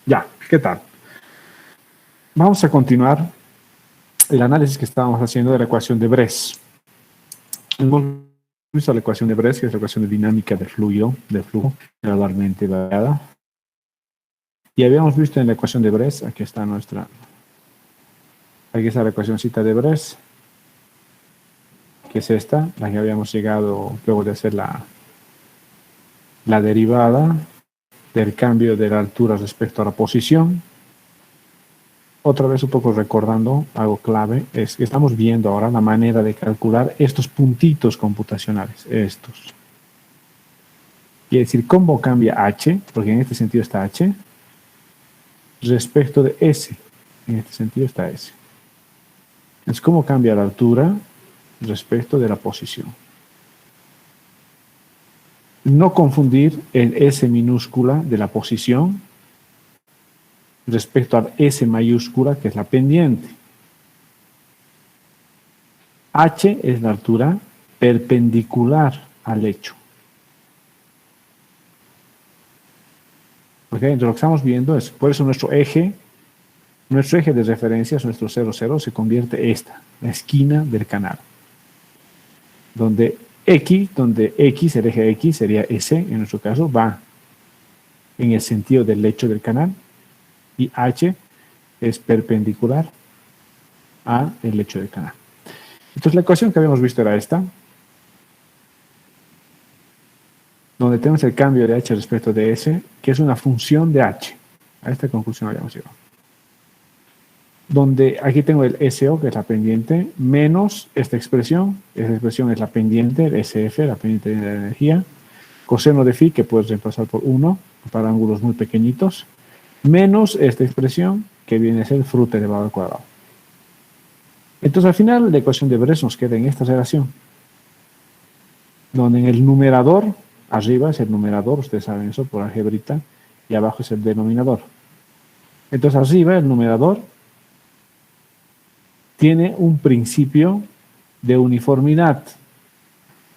Ya, ¿qué tal? Vamos a continuar el análisis que estábamos haciendo de la ecuación de Bres. Hemos visto la ecuación de Bres, que es la ecuación de dinámica de fluido, de flujo gradualmente variada. Y habíamos visto en la ecuación de Bres, aquí está la ecuacióncita de Bres, que es esta, la que habíamos llegado luego de hacer la derivada del cambio de la altura respecto a la posición. Otra vez un poco recordando algo clave, es que estamos viendo ahora la manera de calcular estos puntitos computacionales, estos. Quiere decir, cómo cambia h, porque en este sentido está h, respecto de s, en este sentido está s. Es cómo cambia la altura respecto de la posición. No confundir el s minúscula de la posición respecto al S mayúscula, que es la pendiente. H es la altura perpendicular al hecho. ¿Ok? Entonces lo que estamos viendo es, por eso nuestro eje de referencia, nuestro 0, 0, se convierte esta, la esquina del canal. Donde X, el eje X, sería S, en nuestro caso, va en el sentido del lecho del canal, y H es perpendicular al lecho del canal. Entonces la ecuación que habíamos visto era esta, donde tenemos el cambio de h respecto de s, que es una función de h. A esta conclusión habíamos llegado. Donde aquí tengo el SO, que es la pendiente, menos esta expresión es la pendiente, el SF, la pendiente de la energía, coseno de phi, que puedes reemplazar por 1 para ángulos muy pequeñitos, menos esta expresión, que viene a ser fruta elevado al cuadrado. Entonces al final la ecuación de Bres nos queda en esta relación, donde en el numerador, arriba es el numerador, ustedes saben eso por algebrita, y abajo es el denominador. Entonces arriba el numerador tiene un principio de uniformidad.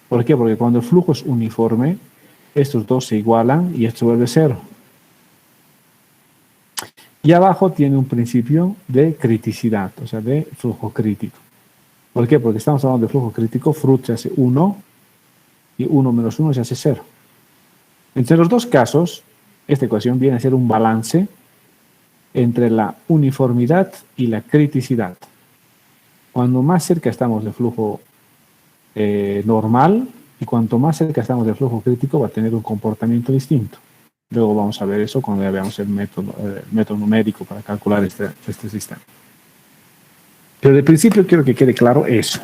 ¿Por qué? Porque cuando el flujo es uniforme, estos dos se igualan y esto vuelve cero. Y abajo tiene un principio de criticidad, o sea, de flujo crítico. ¿Por qué? Porque estamos hablando de flujo crítico, fruit se hace 1 y 1 menos 1 se hace 0. Entre los dos casos, esta ecuación viene a ser un balance entre la uniformidad y la criticidad. Cuando más cerca estamos del flujo normal y cuanto más cerca estamos del flujo crítico va a tener un comportamiento distinto. Luego vamos a ver eso cuando ya veamos el método numérico para calcular este sistema. Pero de principio quiero que quede claro eso.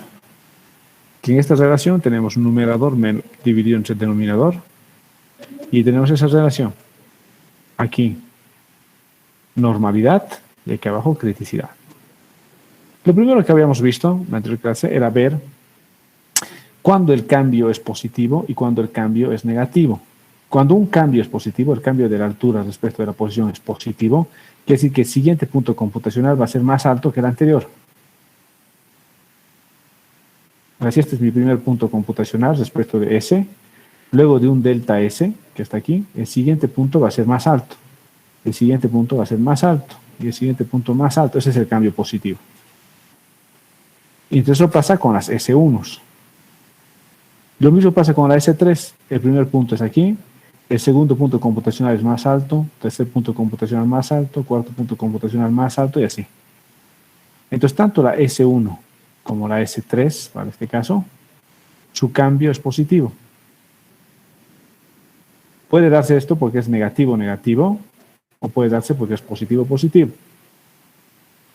Que en esta relación tenemos un numerador dividido entre el denominador y tenemos esa relación. Aquí, normalidad y aquí abajo, criticidad. Lo primero que habíamos visto en la anterior clase era ver cuándo el cambio es positivo y cuándo el cambio es negativo. Cuando un cambio es positivo, el cambio de la altura respecto de la posición es positivo, quiere decir que el siguiente punto computacional va a ser más alto que el anterior. Así, este es mi primer punto computacional respecto de S. Luego de un delta S, que está aquí, el siguiente punto va a ser más alto. El siguiente punto va a ser más alto. Y el siguiente punto más alto. Ese es el cambio positivo. Y entonces eso pasa con las S1s. Lo mismo pasa con la S3. El primer punto es aquí. El segundo punto computacional es más alto. Tercer punto computacional más alto. Cuarto punto computacional más alto y así. Entonces, tanto la S1 como la S3, para este caso, su cambio es positivo. Puede darse esto porque es negativo, negativo, o puede darse porque es positivo, positivo.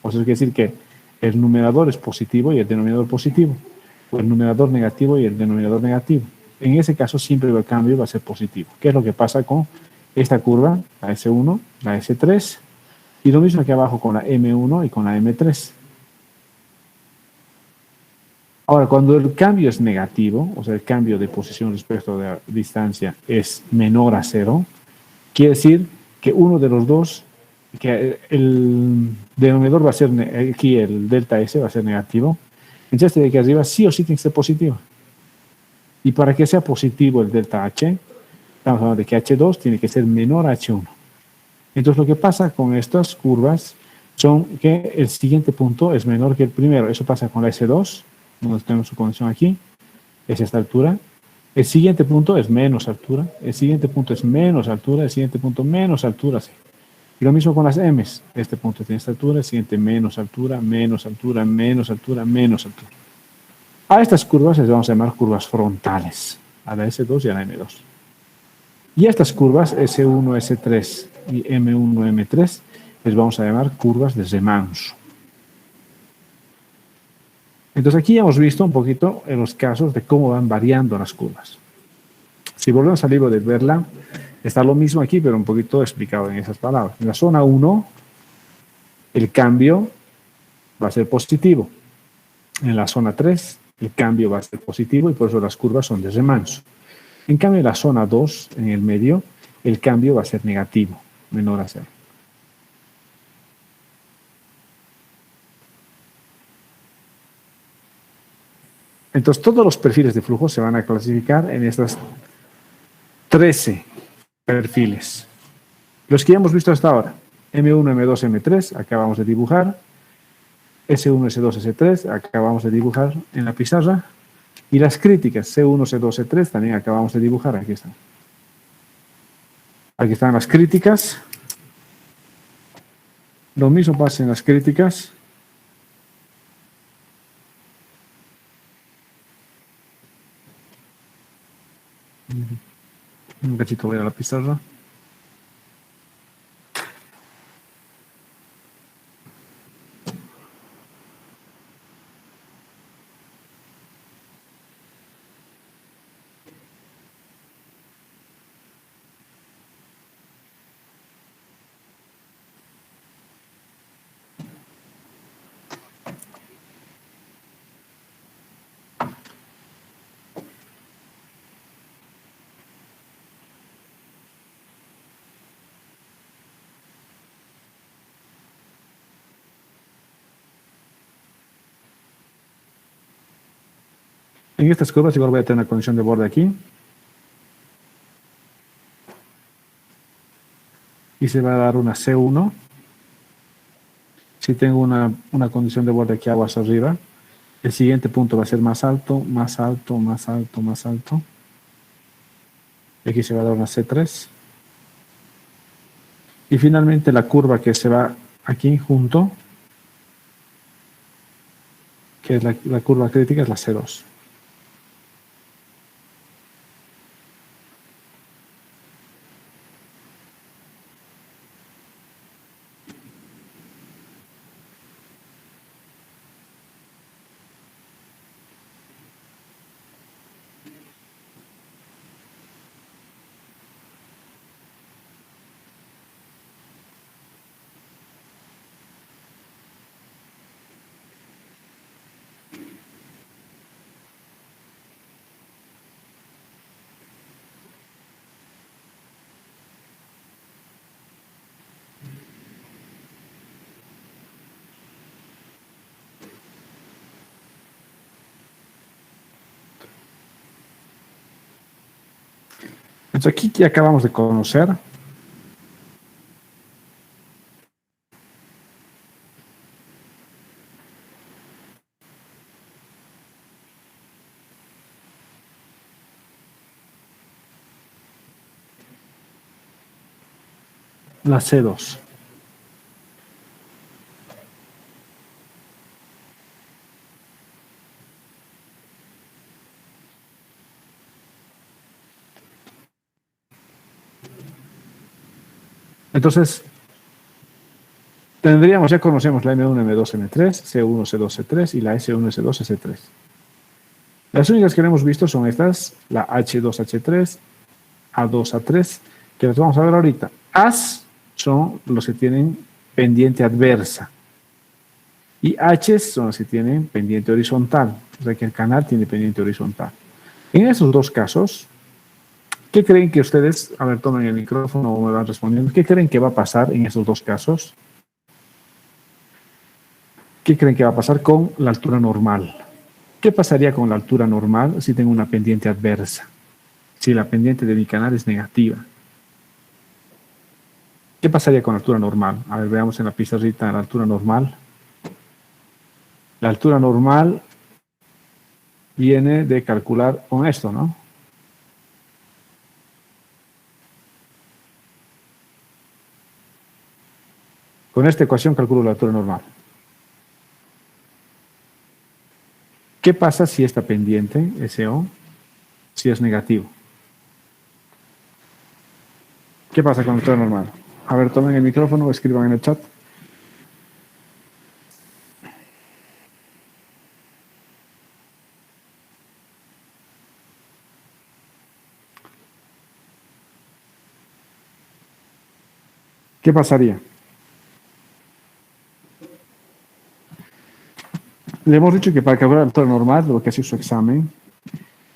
O sea, quiere decir que el numerador es positivo y el denominador positivo, o el numerador negativo y el denominador negativo. En ese caso siempre el cambio va a ser positivo. ¿Qué es lo que pasa con esta curva, la S1, la S3, y lo mismo aquí abajo con la M1 y con la M3? Ahora, cuando el cambio es negativo, o sea, el cambio de posición respecto de la distancia es menor a 0, quiere decir que uno de los dos, que el denominador va a ser, aquí el delta S va a ser negativo, entonces de aquí arriba sí o sí tiene que ser positivo. Y para que sea positivo el delta H, estamos hablando de que H2 tiene que ser menor a H1. Entonces, lo que pasa con estas curvas son que el siguiente punto es menor que el primero. Eso pasa con la S2, donde tenemos su condición aquí, es esta altura. El siguiente punto es menos altura, el siguiente punto es menos altura, el siguiente punto menos altura, sí. Y lo mismo con las M's. Este punto tiene esta altura, el siguiente menos altura, menos altura, menos altura, menos altura. A estas curvas les vamos a llamar curvas frontales, a la S2 y a la M2. Y a estas curvas S1, S3 y M1, M3 les vamos a llamar curvas de remanso. Entonces aquí ya hemos visto un poquito en los casos de cómo van variando las curvas. Si volvemos al libro de Verla, está lo mismo aquí, pero un poquito explicado en esas palabras. En la zona 1, el cambio va a ser positivo. En la zona 3, el cambio va a ser positivo y por eso las curvas son de remanso. En cambio, en la zona 2, en el medio, el cambio va a ser negativo, menor a 0. Entonces, todos los perfiles de flujo se van a clasificar en estas 13 perfiles. Los que ya hemos visto hasta ahora, M1, M2, M3, acabamos de dibujar. S1, S2, S3, acabamos de dibujar en la pizarra. Y las críticas, C1, C2, C3, también acabamos de dibujar. Aquí están. Aquí están las críticas. Lo mismo pasa en las críticas. Un cachito voy a la pizarra. En estas curvas igual voy a tener una condición de borde aquí. Y se va a dar una C1. Si tengo una condición de borde aquí aguas arriba, el siguiente punto va a ser más alto, más alto, más alto, más alto. Y aquí se va a dar una C3. Y finalmente la curva que se va aquí junto, que es la curva crítica, es la C2. Entonces aquí ya acabamos de conocer la C2. Entonces, ya conocemos la M1, M2, M3, C1, C2, C3 y la S1, S2, S3. Las únicas que no hemos visto son estas, la H2, H3, A2, A3, que las vamos a ver ahorita. As son los que tienen pendiente adversa. Y H son los que tienen pendiente horizontal. O sea que el canal tiene pendiente horizontal. En esos dos casos, ¿qué creen que ustedes, a ver, tomen el micrófono o me van respondiendo, ¿qué creen que va a pasar en esos dos casos? ¿Qué creen que va a pasar con la altura normal? ¿Qué pasaría con la altura normal si tengo una pendiente adversa? Si la pendiente de mi canal es negativa. ¿Qué pasaría con la altura normal? A ver, veamos en la pizarrita la altura normal. La altura normal viene de calcular con esto, ¿no? Con esta ecuación calculo la altura normal. ¿Qué pasa si esta pendiente, SO, si es negativo? ¿Qué pasa con la altura normal? A ver, tomen el micrófono o escriban en el chat. ¿Qué pasaría? Le hemos dicho que para calcular la altura normal, lo que hace su examen,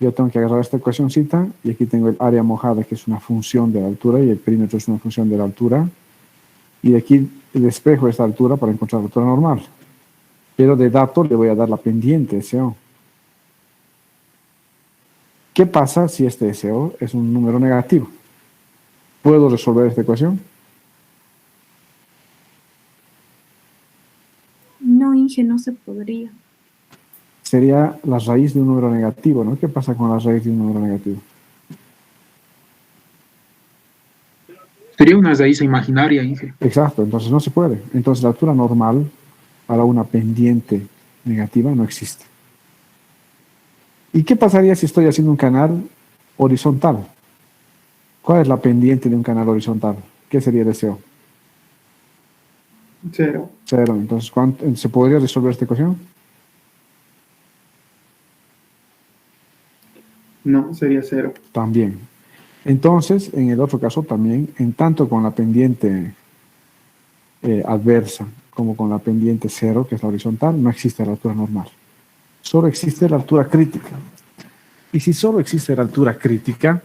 yo tengo que agarrar esta ecuacióncita y aquí tengo el área mojada, que es una función de la altura, y el perímetro es una función de la altura. Y de aquí despejo esta altura para encontrar la altura normal. Pero de dato le voy a dar la pendiente SO. ¿Qué pasa si este SO es un número negativo? ¿Puedo resolver esta ecuación? No, Inge, no se podría. Sería la raíz de un número negativo, ¿no? ¿Qué pasa con la raíz de un número negativo? Sería una raíz imaginaria, Inge. Exacto, entonces no se puede. Entonces la altura normal para una pendiente negativa no existe. ¿Y qué pasaría si estoy haciendo un canal horizontal? ¿Cuál es la pendiente de un canal horizontal? ¿Qué sería el SO? 0. 0. Entonces, ¿se podría resolver esta ecuación? No, sería 0. También. Entonces, en el otro caso también, en tanto con la pendiente adversa como con la pendiente 0, que es la horizontal, no existe la altura normal. Solo existe la altura crítica. Y si solo existe la altura crítica,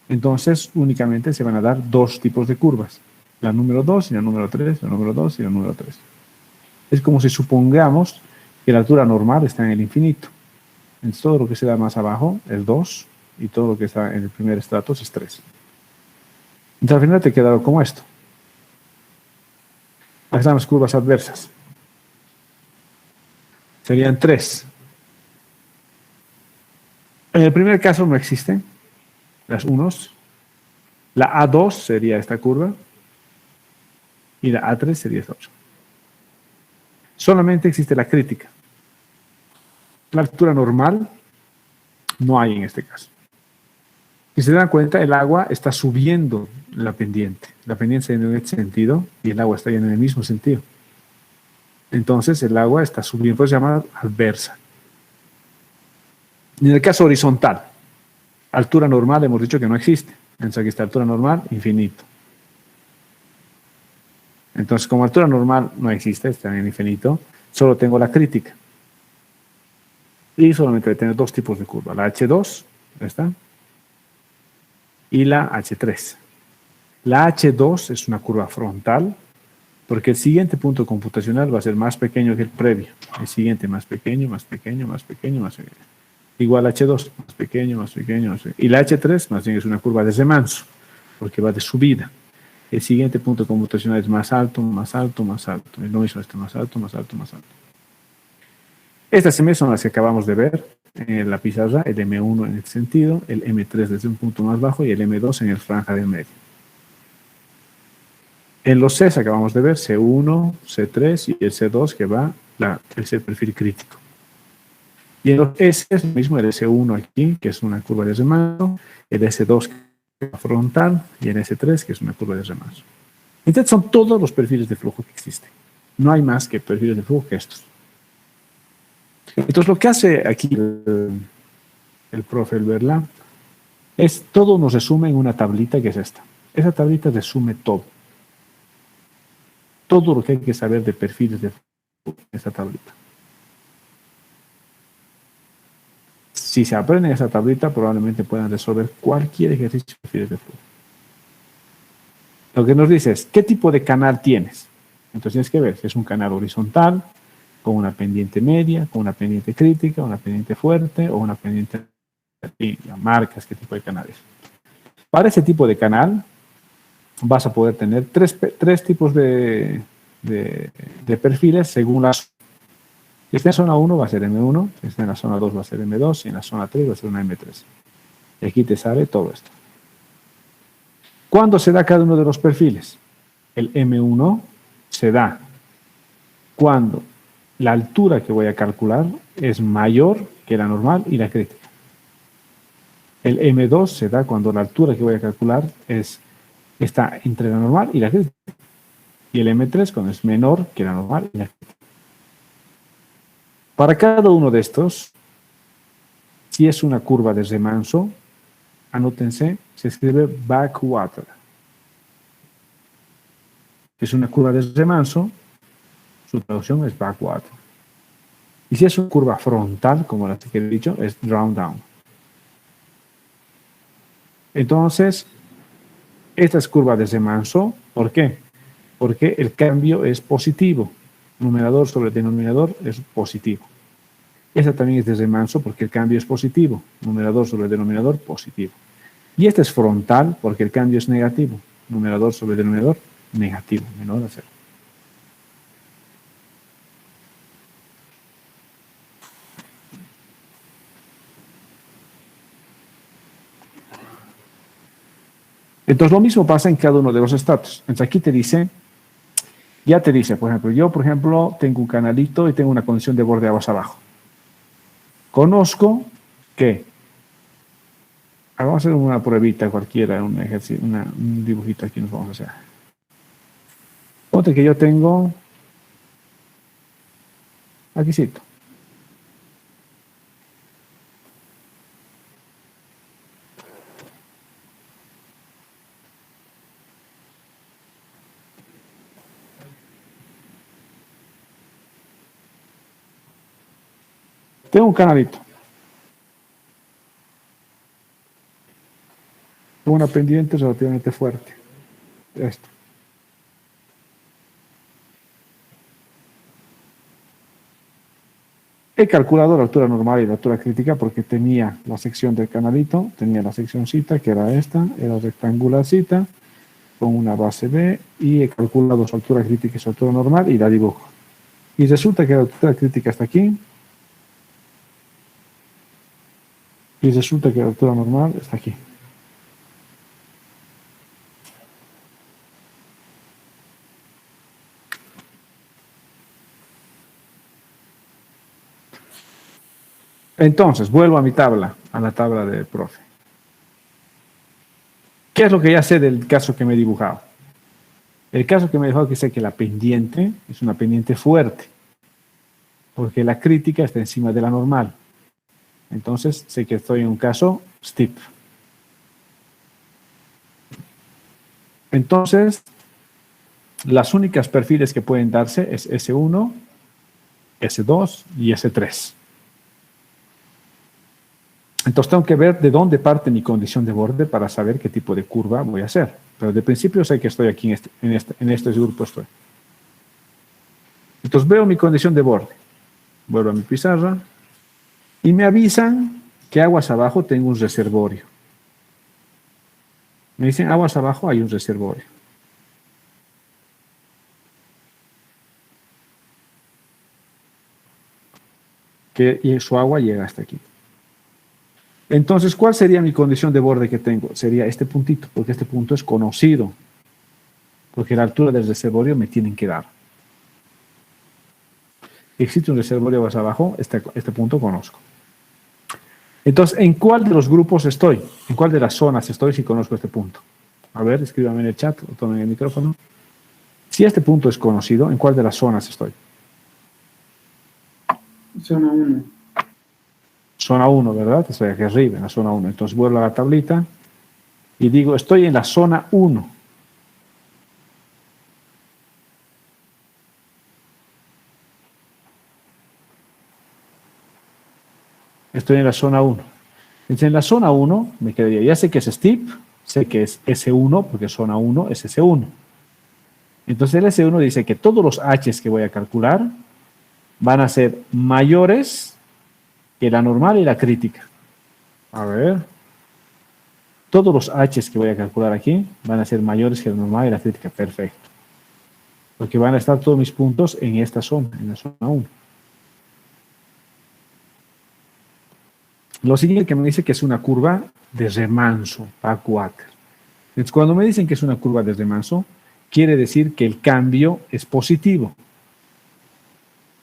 entonces únicamente se van a dar dos tipos de curvas. La número 2 y la número 3, la número 2 y la número 3. Es como si supongamos que la altura normal está en el infinito. Entonces todo lo que se da más abajo es 2 y todo lo que está en el primer estrato es 3. Entonces al final te queda como esto. Aquí están las curvas adversas. Serían 3. En el primer caso no existen las unos. La A2 sería esta curva y la A3 sería esta otra. Solamente existe la crítica. La altura normal no hay en este caso. Si se dan cuenta, el agua está subiendo la pendiente. La pendiente está yendo en este sentido y el agua está yendo en el mismo sentido. Entonces el agua está subiendo, pues llamada adversa. En el caso horizontal, altura normal hemos dicho que no existe. Entonces aquí está altura normal, infinito. Entonces como altura normal no existe, está en el infinito, solo tengo la crítica. Y solamente voy a tener dos tipos de curva, la H2, ¿está? Y la H3. La H2 es una curva frontal, porque el siguiente punto computacional va a ser más pequeño que el previo. El siguiente más pequeño, más pequeño, más pequeño, más pequeño. Igual H2, más pequeño, más pequeño, más pequeño. Y la H3 más bien es una curva de remanso, porque va de subida. El siguiente punto computacional es más alto, más alto, más alto. Es lo mismo, este más alto, más alto, más alto. Estas M son las que acabamos de ver en la pizarra, el M1 en este sentido, el M3 desde un punto más bajo y el M2 en el franja del medio. En los Cs acabamos de ver C1, C3 y el C2 que va, es el perfil crítico. Y en los S es lo mismo, el S1 aquí, que es una curva de remanso, el S2 que es frontal y el S3 que es una curva de remanso. Entonces son todos los perfiles de flujo que existen. No hay más que perfiles de flujo que estos. Entonces lo que hace aquí el profe Elberla es todo nos resume en una tablita que es esta. Esa tablita resume todo. Todo lo que hay que saber de perfiles de flujo en esta tablita. Si se aprende esa tablita, probablemente puedan resolver cualquier ejercicio de perfiles de flujo. Lo que nos dice es, ¿qué tipo de canal tienes? Entonces tienes que ver si es un canal horizontal, con una pendiente media, con una pendiente crítica, una pendiente fuerte o una pendiente y marcas qué tipo de canal es. Para ese tipo de canal, vas a poder tener tres tipos de perfiles según la zona. Si está en zona 1 va a ser M1, si está en la zona 2 va a ser M2 y en la zona 3 va a ser una M3. Y aquí te sale todo esto. ¿Cuándo se da cada uno de los perfiles? El M1 se da cuando la altura que voy a calcular es mayor que la normal y la crítica. El M2 se da cuando la altura que voy a calcular está entre la normal y la crítica. Y el M3 cuando es menor que la normal y la crítica. Para cada uno de estos, si es una curva de remanso, anótense, se escribe backwater. Si es una curva de remanso, su traducción es backwater. Y si es una curva frontal, como la que he dicho, es drawdown. Entonces, esta es curva de remanso. ¿Por qué? Porque el cambio es positivo. Numerador sobre denominador es positivo. Esta también es de remanso porque el cambio es positivo. Numerador sobre denominador, positivo. Y esta es frontal porque el cambio es negativo. Numerador sobre denominador, negativo, menor a cero. Entonces lo mismo pasa en cada uno de los estatus. Entonces aquí te dice, ya te dice, por ejemplo, yo por ejemplo tengo un canalito y tengo una condición de borde aguas abajo. Conozco que, vamos a hacer una pruebita cualquiera, un ejercicio, un dibujito aquí nos vamos a hacer. Ponte que yo tengo, aquí cito. Tengo un canalito. Tengo una pendiente relativamente fuerte. Esto. He calculado la altura normal y la altura crítica porque tenía la sección del canalito, tenía la seccióncita que era esta, era rectangularcita, con una base B, y he calculado su altura crítica y su altura normal y la dibujo. Y resulta que la altura crítica está aquí, y resulta que la altura normal está aquí. Entonces, vuelvo a mi tabla, a la tabla del profe. ¿Qué es lo que ya sé del caso que me he dibujado? El caso que me he dibujado que sé que la pendiente es una pendiente fuerte, porque la crítica está encima de la normal. Entonces, sé que estoy en un caso steep. Entonces, las únicas perfiles que pueden darse es S1, S2 y S3. Entonces tengo que ver de dónde parte mi condición de borde para saber qué tipo de curva voy a hacer. Pero de principio sé que estoy aquí en este grupo estoy. Entonces veo mi condición de borde. Vuelvo a mi pizarra y me avisan que aguas abajo tengo un reservorio. Me dicen aguas abajo hay un reservorio. Y su agua llega hasta aquí. Entonces, ¿cuál sería mi condición de borde que tengo? Sería este puntito, porque este punto es conocido. Porque la altura del reservorio me tienen que dar. Existe un reservorio más abajo, este punto conozco. Entonces, ¿en cuál de los grupos estoy? ¿En cuál de las zonas estoy si conozco este punto? A ver, escríbame en el chat o tomen el micrófono. Si este punto es conocido, ¿en cuál de las zonas estoy? Zona 1. Zona 1, ¿verdad? Estoy aquí arriba, en la zona 1. Entonces vuelvo a la tablita y digo, estoy en la zona 1. Estoy en la zona 1. Entonces en la zona 1 me quedaría, ya sé que es steep, sé que es S1, porque zona 1 es S1. Entonces el S1 dice que todos los H's que voy a calcular van a ser mayores que la normal y la crítica. A ver. Todos los H's que voy a calcular aquí van a ser mayores que la normal y la crítica. Perfecto. Porque van a estar todos mis puntos en esta zona, en la zona 1. Lo siguiente que me dice que es una curva de remanso, backwater. Entonces, cuando me dicen que es una curva de remanso, quiere decir que el cambio es positivo.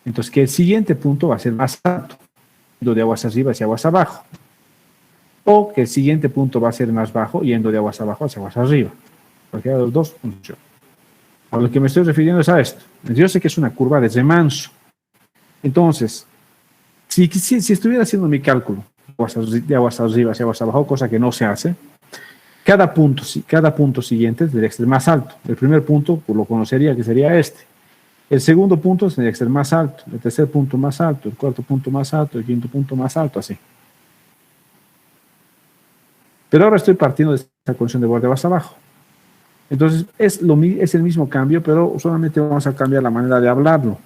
Entonces, que el siguiente punto va a ser más alto, yendo de aguas arriba hacia aguas abajo. O que el siguiente punto va a ser más bajo, yendo de aguas abajo hacia aguas arriba. Cualquiera de los dos funciona. A lo que me estoy refiriendo es a esto. Yo sé que es una curva de remanso. Entonces, si estuviera haciendo mi cálculo de aguas arriba hacia aguas abajo, cosa que no se hace, cada punto siguiente tendría que ser más alto. El primer punto pues, lo conocería, que sería este. El segundo punto tendría que ser más alto. El tercer punto más alto. El cuarto punto más alto. El quinto punto más alto, así. Pero ahora estoy partiendo de esta condición de borde aguas abajo. Entonces, es el mismo cambio, pero solamente vamos a cambiar la manera de hablarlo.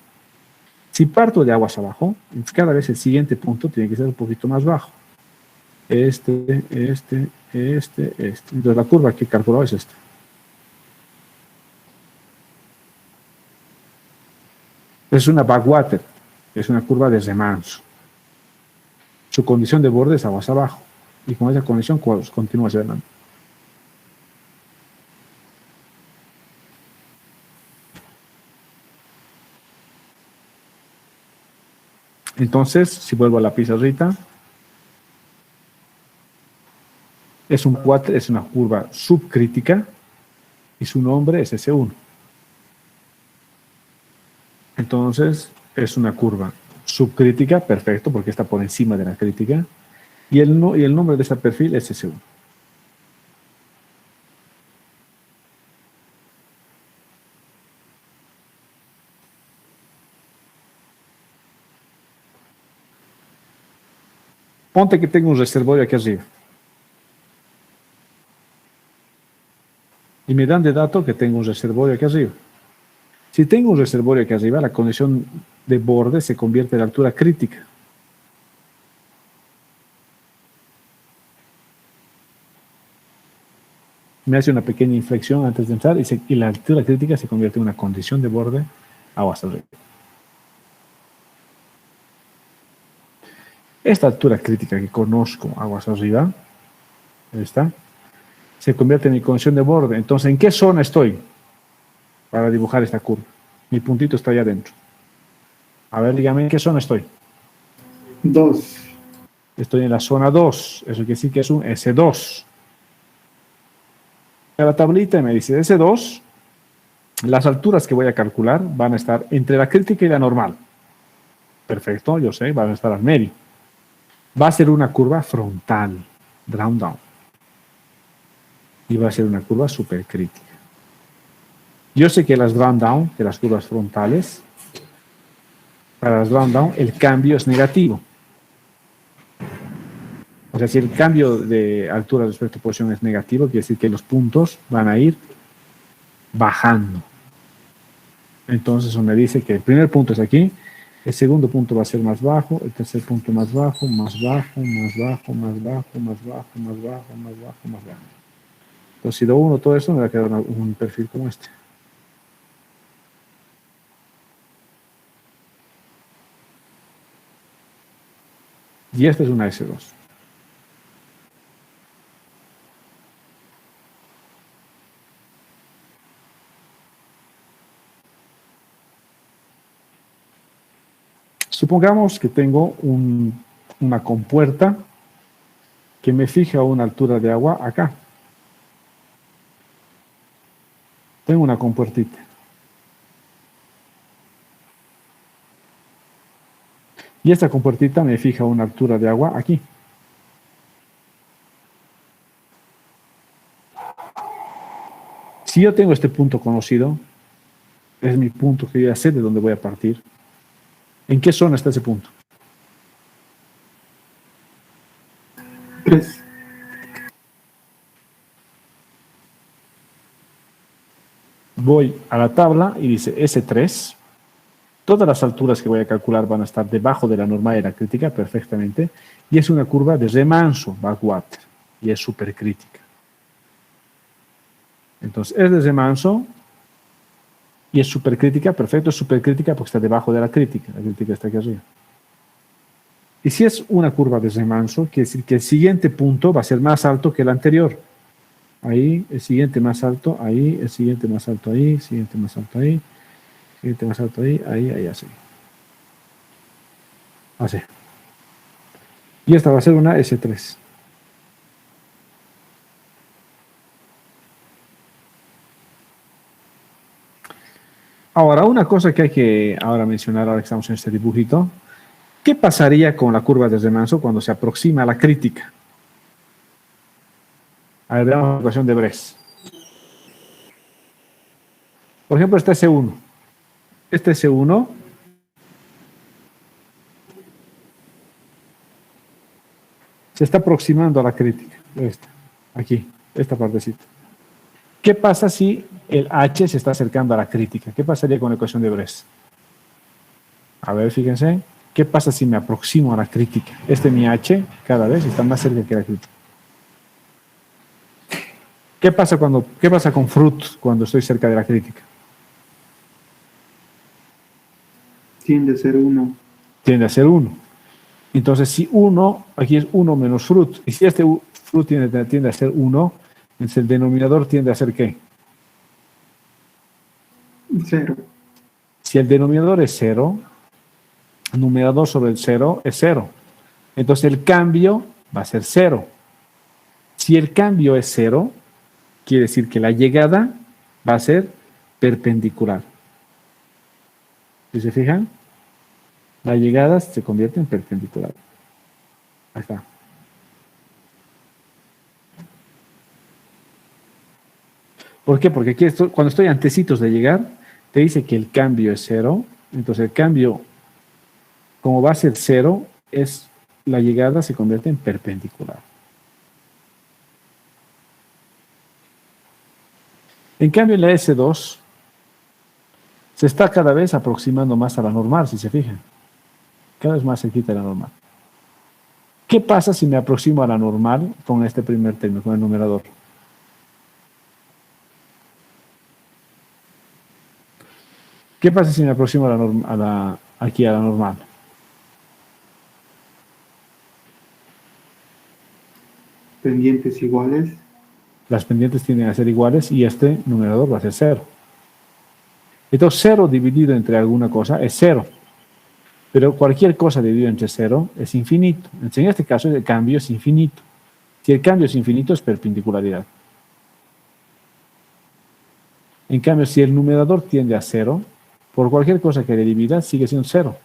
Si parto de aguas abajo, cada vez el siguiente punto tiene que ser un poquito más bajo. Este. Entonces, la curva que he calculado es esta. Es una backwater, es una curva de remanso. Su condición de borde es aguas abajo. Y con esa condición continúa hacia adelante. Entonces, si vuelvo a la pizarrita, es una curva subcrítica y su nombre es S1. Entonces, es una curva subcrítica, perfecto, porque está por encima de la crítica, y el nombre de este perfil es S1. Ponte que tengo un reservorio aquí arriba. Y me dan de dato que tengo un reservorio aquí arriba. Si tengo un reservorio aquí arriba, la condición de borde se convierte en altura crítica. Me hace una pequeña inflexión antes de entrar y la altura crítica se convierte en una condición de borde aguas arriba. Esta altura crítica que conozco, aguas arriba, ¿está? Se convierte en mi condición de borde. Entonces, ¿en qué zona estoy para dibujar esta curva? Mi puntito está allá adentro. A ver, dígame, ¿en qué zona estoy? 2. Estoy en la zona 2. Eso quiere decir que es un S2. A la tablita me dice S2, las alturas que voy a calcular van a estar entre la crítica y la normal. Perfecto, yo sé, van a estar al medio. Va a ser una curva frontal, down. Y va a ser una curva supercrítica. Yo sé que las down, que las curvas frontales, para las down, el cambio es negativo. O sea, si el cambio de altura respecto a posición es negativo, quiere decir que los puntos van a ir bajando. Entonces, eso me dice que el primer punto es aquí, el segundo punto va a ser más bajo, el tercer punto más bajo, más bajo, más bajo, más bajo, más bajo, más bajo, más bajo, más bajo. Entonces, si lo uno todo esto, me va a quedar un perfil como este. Y esta es una S2. Supongamos que tengo una compuerta que me fija una altura de agua acá. Tengo una compuertita. Y esta compuertita me fija una altura de agua aquí. Si yo tengo este punto conocido, es mi punto que yo ya sé de dónde voy a partir. ¿En qué zona está ese punto? 3. Voy a la tabla y dice S3. Todas las alturas que voy a calcular van a estar debajo de la normal de la crítica perfectamente. Y es una curva de remanso, backwater. Y es supercrítica. Entonces, es de remanso y es supercrítica. Perfecto, es supercrítica porque está debajo de la crítica. La crítica está aquí arriba. Y si es una curva de remanso, quiere decir que el siguiente punto va a ser más alto que el anterior. Ahí, el siguiente más alto, ahí, el siguiente más alto ahí, el siguiente más alto ahí, el siguiente más alto ahí, ahí, así. Así. Y esta va a ser una S3. Ahora, una cosa que hay que ahora mencionar, ahora que estamos en este dibujito, ¿qué pasaría con la curva de remanso cuando se aproxima a la crítica? A ver, veamos la ecuación de Bress. Por ejemplo, este S1. Este S1 se está aproximando a la crítica. Aquí, esta partecita. ¿Qué pasa si el H se está acercando a la crítica? ¿Qué pasaría con la ecuación de Bress? A ver, fíjense. ¿Qué pasa si me aproximo a la crítica? Mi H cada vez está más cerca que la crítica. ¿Qué pasa con Fruit cuando estoy cerca de la crítica? Tiende a ser 1. Tiende a ser 1. Entonces, si 1, aquí es 1 menos Fruit, y si Fruit tiende a ser 1, entonces el denominador tiende a ser ¿qué? 0. Si el denominador es 0, el numerador sobre el 0 es 0. Entonces el cambio va a ser 0. Si el cambio es 0, quiere decir que la llegada va a ser perpendicular. ¿Sí se fijan? La llegada se convierte en perpendicular. Ahí está. ¿Por qué? Porque aquí cuando estoy antecitos de llegar, te dice que el cambio es 0. Entonces el cambio, como va a ser 0, la llegada se convierte en perpendicular. En cambio, en la S2 se está cada vez aproximando más a la normal, si se fijan. Cada vez más cerquita de la normal. ¿Qué pasa si me aproximo a la normal con este primer término, con el numerador? ¿Qué pasa si me aproximo aquí a la normal? Pendientes iguales. Las pendientes tienden a ser iguales y este numerador va a ser 0. Entonces 0 dividido entre alguna cosa es 0. Pero cualquier cosa dividido entre 0 es infinito. Entonces, en este caso el cambio es infinito. Si el cambio es infinito es perpendicularidad. En cambio, si el numerador tiende a 0, por cualquier cosa que le divida sigue siendo 0.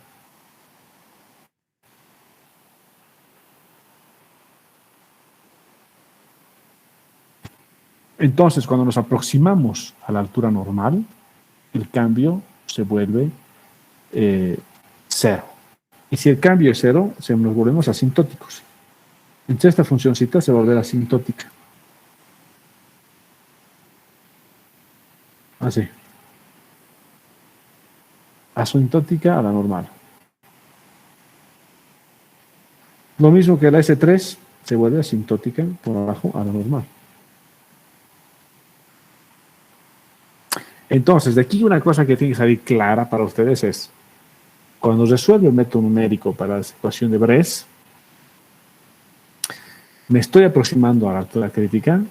Entonces, cuando nos aproximamos a la altura normal, el cambio se vuelve 0. Y si el cambio es 0, nos volvemos asintóticos. Entonces esta funcióncita se va a volver asintótica. Así. Asintótica a la normal. Lo mismo que la S3 se vuelve asintótica por abajo a la normal. Entonces, de aquí una cosa que tiene que salir clara para ustedes es, cuando resuelvo el método numérico para la ecuación de Bress, me estoy aproximando a la altura crítica,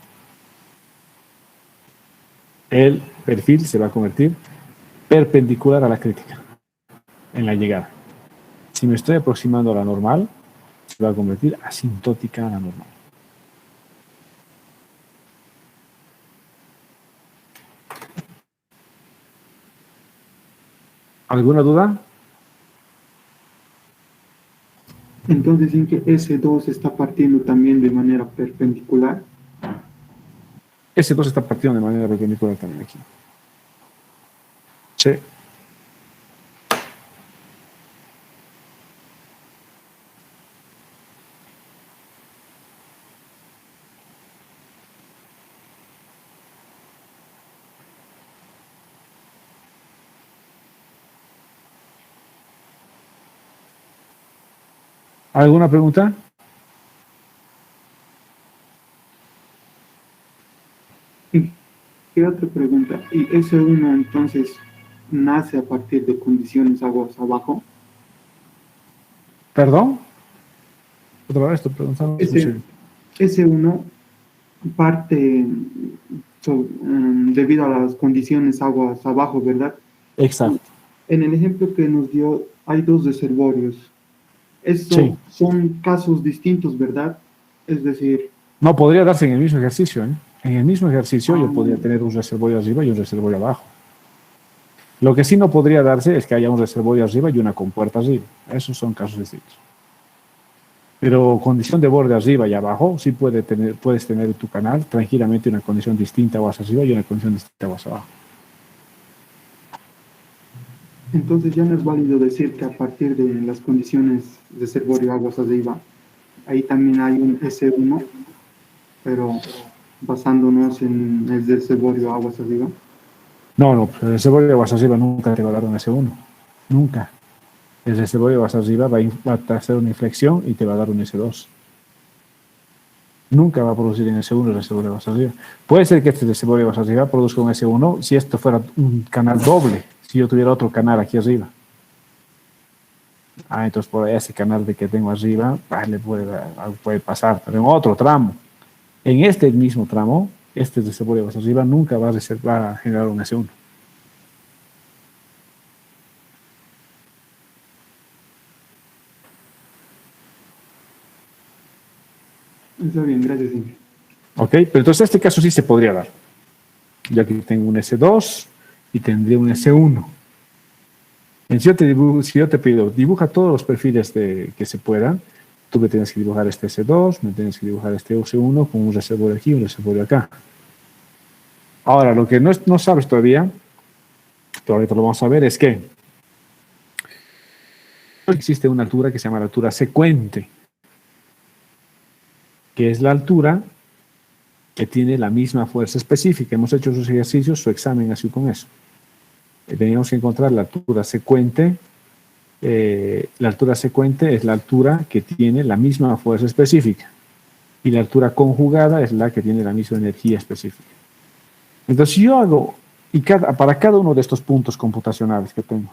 el perfil se va a convertir perpendicular a la crítica en la llegada. Si me estoy aproximando a la normal, se va a convertir asintótica a la normal. ¿Alguna duda? Entonces, ¿en que S2 está partiendo también de manera perpendicular? S2 está partiendo de manera perpendicular también aquí. Sí. ¿Alguna pregunta? ¿Qué otra pregunta? ¿Y S1 entonces nace a partir de condiciones aguas abajo? ¿Perdón? Otra vez estoy preguntando. Ese, S1 parte debido a las condiciones aguas abajo, ¿verdad? Exacto. En el ejemplo que nos dio, hay dos reservorios. Sí. Son casos distintos, ¿verdad? Es decir, No podría darse en el mismo ejercicio, ¿eh? En el mismo ejercicio yo ah, podría tener un reservorio arriba y un reservorio abajo. Lo que sí no podría darse es que haya un reservorio arriba y una compuerta arriba. Esos son casos distintos. Pero condición de borde arriba y abajo, sí puedes tener en tu canal tranquilamente una condición distinta aguas arriba y una condición distinta aguas abajo. entonces ya no es válido decir que a partir de las condiciones de reservorio aguas arriba, ahí también hay un S1, pero basándonos en el reservorio aguas arriba. No, no, el reservorio de aguas arriba nunca te va a dar un S1. Nunca. El reservorio de aguas arriba va a hacer una inflexión y te va a dar un S2. Nunca va a producir en S1 el reservorio de aguas arriba. Puede ser que este reservorio de aguas arriba produzca un S1 si esto fuera un canal doble, si yo tuviera otro canal aquí arriba. Entonces por ese canal de que tengo arriba, le puede pasar, pero en otro tramo. En este mismo tramo, este reservorio de aguas arriba nunca va a generar un S1. Está bien, gracias, Inge. ¿Ok? Pero entonces este caso sí se podría dar. Ya que tengo un S2 y tendría un S1. Si yo te pido, dibuja todos los perfiles que se puedan, tú me tienes que dibujar este S2, me tienes que dibujar este S1 con un reservorio aquí y un reservorio acá. Ahora, lo que no sabes todavía, pero ahorita lo vamos a ver, es que existe una altura que se llama la altura secuente, que es la altura que tiene la misma fuerza específica. Hemos hecho sus ejercicios, su examen así con eso. Teníamos que encontrar la altura secuente. La altura secuente es la altura que tiene la misma fuerza específica. Y la altura conjugada es la que tiene la misma energía específica. Entonces, si yo hago, para cada uno de estos puntos computacionales que tengo,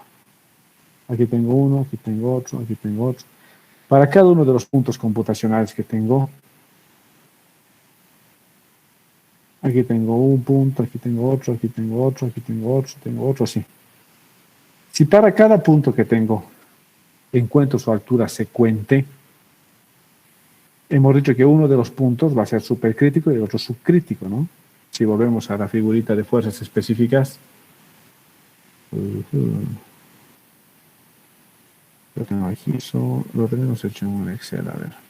aquí tengo uno, aquí tengo otro, aquí tengo otro, para cada uno de los puntos computacionales que tengo, aquí tengo un punto, aquí tengo otro, aquí tengo otro, aquí tengo otro, así. Si para cada punto que tengo encuentro su altura secuente, hemos dicho que uno de los puntos va a ser supercrítico y el otro subcrítico, ¿no? Si volvemos a la figurita de fuerzas específicas, lo tengo aquí, lo tenemos hecho en un Excel, a ver.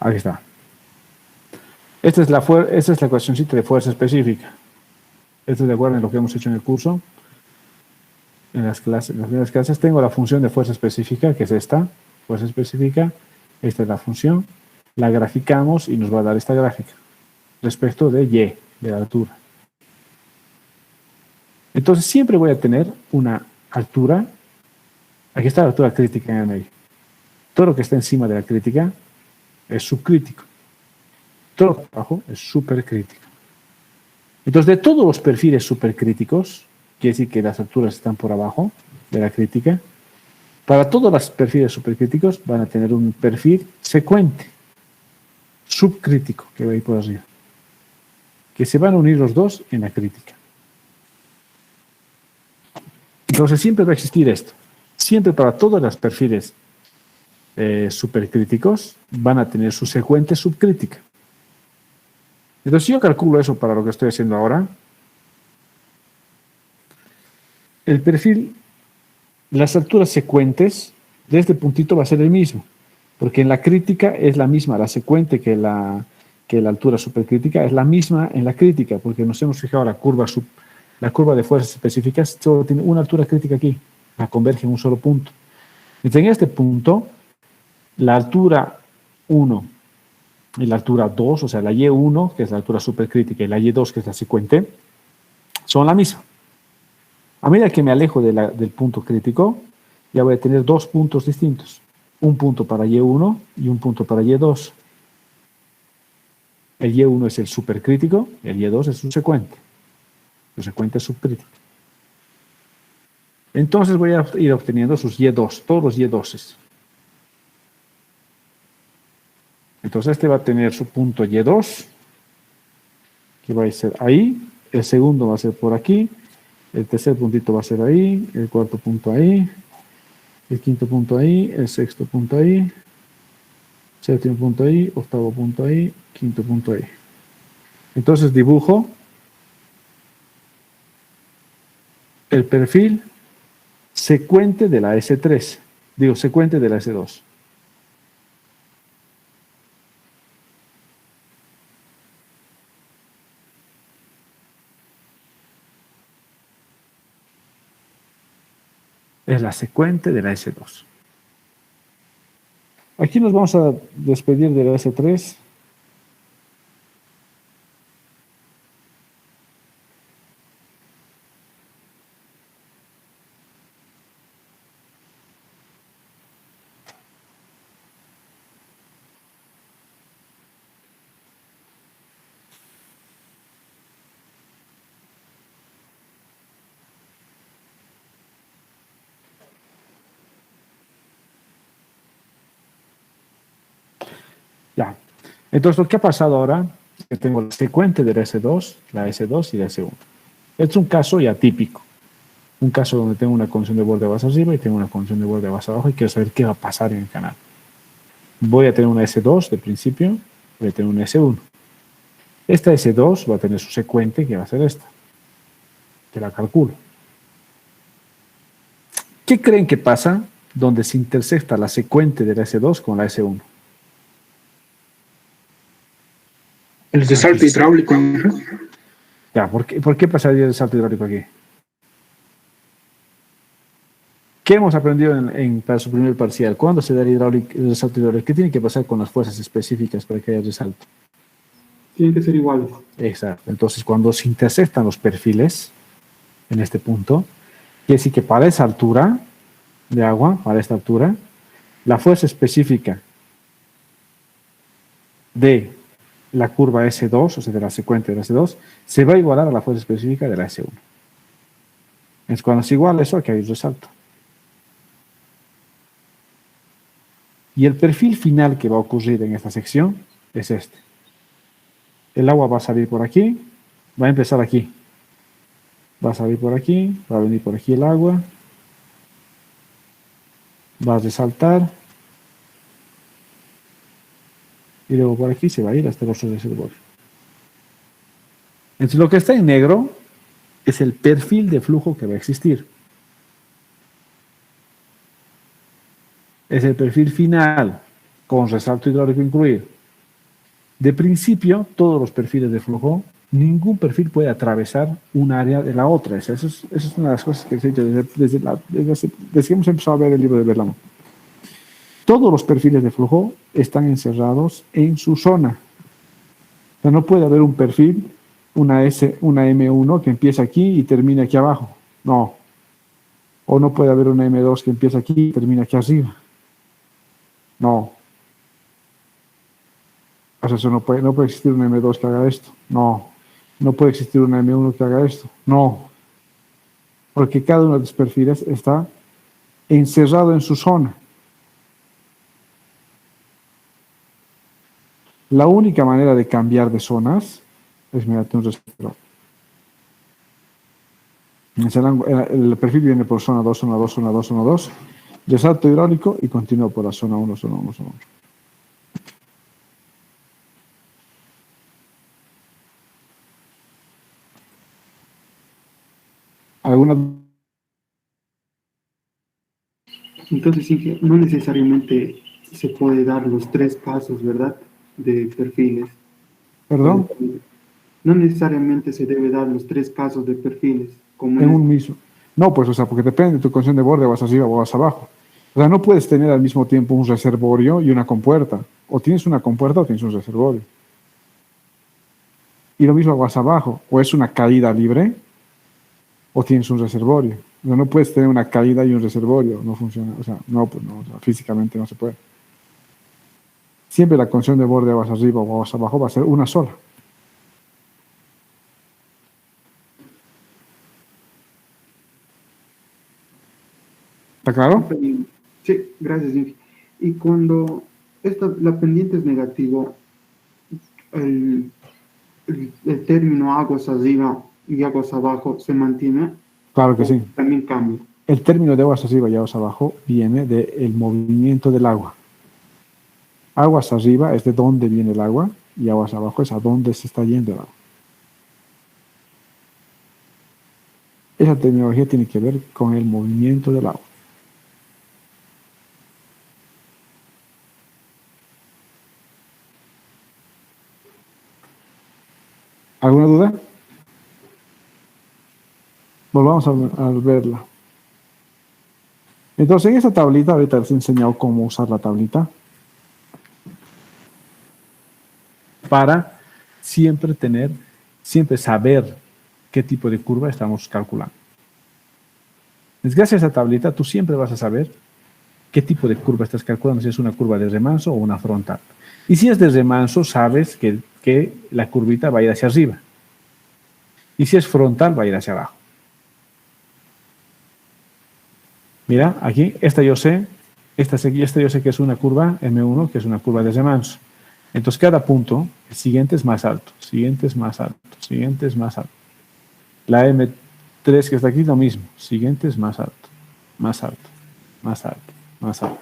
Ahí está. Esta es la ecuacióncita de fuerza específica. Esto es de acuerdo en lo que hemos hecho en el curso. En las primeras clases tengo la función de fuerza específica, que es esta, fuerza específica. Esta es la función. La graficamos y nos va a dar esta gráfica respecto de Y, de la altura. Entonces siempre voy a tener una altura. Aquí está la altura crítica en el medio. Todo lo que está encima de la crítica es subcrítico. Todo lo que está abajo es supercrítico. Entonces, de todos los perfiles supercríticos, quiere decir que las alturas están por abajo de la crítica, para todos los perfiles supercríticos van a tener un perfil secuente, subcrítico, que va a ir por arriba, que se van a unir los dos en la crítica. Entonces, siempre va a existir esto. Siempre para todos los perfiles supercríticos van a tener su secuente subcrítica. Entonces, si yo calculo eso para lo que estoy haciendo ahora, el perfil las alturas secuentes de este puntito va a ser el mismo, porque en la crítica es la misma, la secuente que la altura supercrítica es la misma en la crítica, porque nos hemos fijado la curva de fuerzas específicas solo tiene una altura crítica aquí, la converge en un solo punto. Entonces, en este punto, la altura 1 y la altura 2, o sea, la Y1, que es la altura supercrítica, y la Y2, que es la secuente, son la misma. A medida que me alejo del punto crítico, ya voy a tener dos puntos distintos. Un punto para Y1 y un punto para Y2. El Y1 es el supercrítico, el Y2 es su secuente. Su secuente es subcrítica. Entonces voy a ir obteniendo sus Y2, todos los Y2s. Entonces este va a tener su punto Y2, que va a ser ahí. El segundo va a ser por aquí. El tercer puntito va a ser ahí. El cuarto punto ahí. El quinto punto ahí. El sexto punto ahí. Séptimo punto ahí. Octavo punto ahí. Quinto punto ahí. Entonces dibujo el perfil secuente de la S3. Digo, secuente de la S2. Es la secuente de la S2. Aquí nos vamos a despedir de la S3. Ya. Entonces, lo que ha pasado ahora, que tengo la secuente de la S2 y la S1. Es un caso ya típico. Un caso donde tengo una condición de borde base arriba y tengo una condición de borde base abajo y quiero saber qué va a pasar en el canal. Voy a tener una S2 de principio, voy a tener una S1. Esta S2 va a tener su secuente, que va a ser esta, que la calculo. ¿Qué creen que pasa donde se intersecta la secuente de la S2 con la S1? El de salto hidráulico. Ya, ¿por qué pasaría el salto hidráulico aquí? ¿Qué hemos aprendido para su primer parcial? ¿Cuándo se da el salto hidráulico? ¿Qué tiene que pasar con las fuerzas específicas para que haya resalto? Tienen que ser iguales. Exacto. Entonces, cuando se intersectan los perfiles, en este punto, quiere decir que para esa altura de agua, para esta altura, la fuerza específica de la curva S2, o sea, de la secuencia de la S2, se va a igualar a la fuerza específica de la S1. Es cuando es igual eso, que hay un resalto. Y el perfil final que va a ocurrir en esta sección es este. El agua va a salir por aquí, va a empezar aquí. Va a salir por aquí, va a venir por aquí el agua, va a resaltar, y luego por aquí se va a ir hasta el otro reservorio. Entonces lo que está en negro es el perfil de flujo que va a existir. Es el perfil final, con resalto hidráulico incluido. De principio, todos los perfiles de flujo, ningún perfil puede atravesar un área de la otra. Eso es una de las cosas que se ha dicho desde que hemos empezado a ver el libro de Berlamo. Todos los perfiles de flujo están encerrados en su zona. O sea, no puede haber un perfil, una M1 que empieza aquí y termina aquí abajo. No. O no puede haber una M2 que empieza aquí y termina aquí arriba. No. O sea, eso no puede existir una M2 que haga esto. No. No puede existir una M1 que haga esto. No. Porque cada uno de los perfiles está encerrado en su zona. La única manera de cambiar de zonas es mediante un respirador. El perfil viene por zona 2, zona 2, zona 2, zona 2, resalto hidráulico y continúa por la zona 1, zona 1, zona 1. ¿Alguna Entonces, Inge, no necesariamente se puede dar los tres pasos, ¿verdad? De perfiles. ¿Perdón? No necesariamente se debe dar los tres pasos de perfiles, como En un mismo. No, pues, o sea, porque depende de tu condición de borde, vas arriba o vas abajo. O sea, no puedes tener al mismo tiempo un reservorio y una compuerta. O tienes una compuerta o tienes un reservorio. Y lo mismo vas abajo. O es una caída libre o tienes un reservorio. O sea, no puedes tener una caída y un reservorio. No funciona. O sea, no, pues no. O sea, físicamente no se puede. Siempre la condición de borde aguas arriba o aguas abajo va a ser una sola. ¿Está claro? Sí, gracias, Inge. Y cuando la pendiente es negativo, el, el término aguas arriba y aguas abajo se mantiene, Claro que sí. también cambia. El término de aguas arriba y aguas abajo viene del movimiento del agua. Aguas arriba es de dónde viene el agua y aguas abajo es a dónde se está yendo el agua. Esa terminología tiene que ver con el movimiento del agua. ¿Alguna duda? Volvamos a verla. Entonces, en esta tablita, ahorita les he enseñado cómo usar la tablita para siempre saber qué tipo de curva estamos calculando. Gracias a esa tablita, tú siempre vas a saber qué tipo de curva estás calculando, si es una curva de remanso o una frontal. Y si es de remanso, sabes que la curvita va a ir hacia arriba. Y si es frontal, va a ir hacia abajo. Mira, aquí, esta yo sé que es una curva M1, que es una curva de remanso. Entonces, cada punto, el siguiente es más alto, siguiente es más alto, siguiente es más alto. La M3 que está aquí, lo mismo, siguiente es más alto, más alto, más alto, más alto.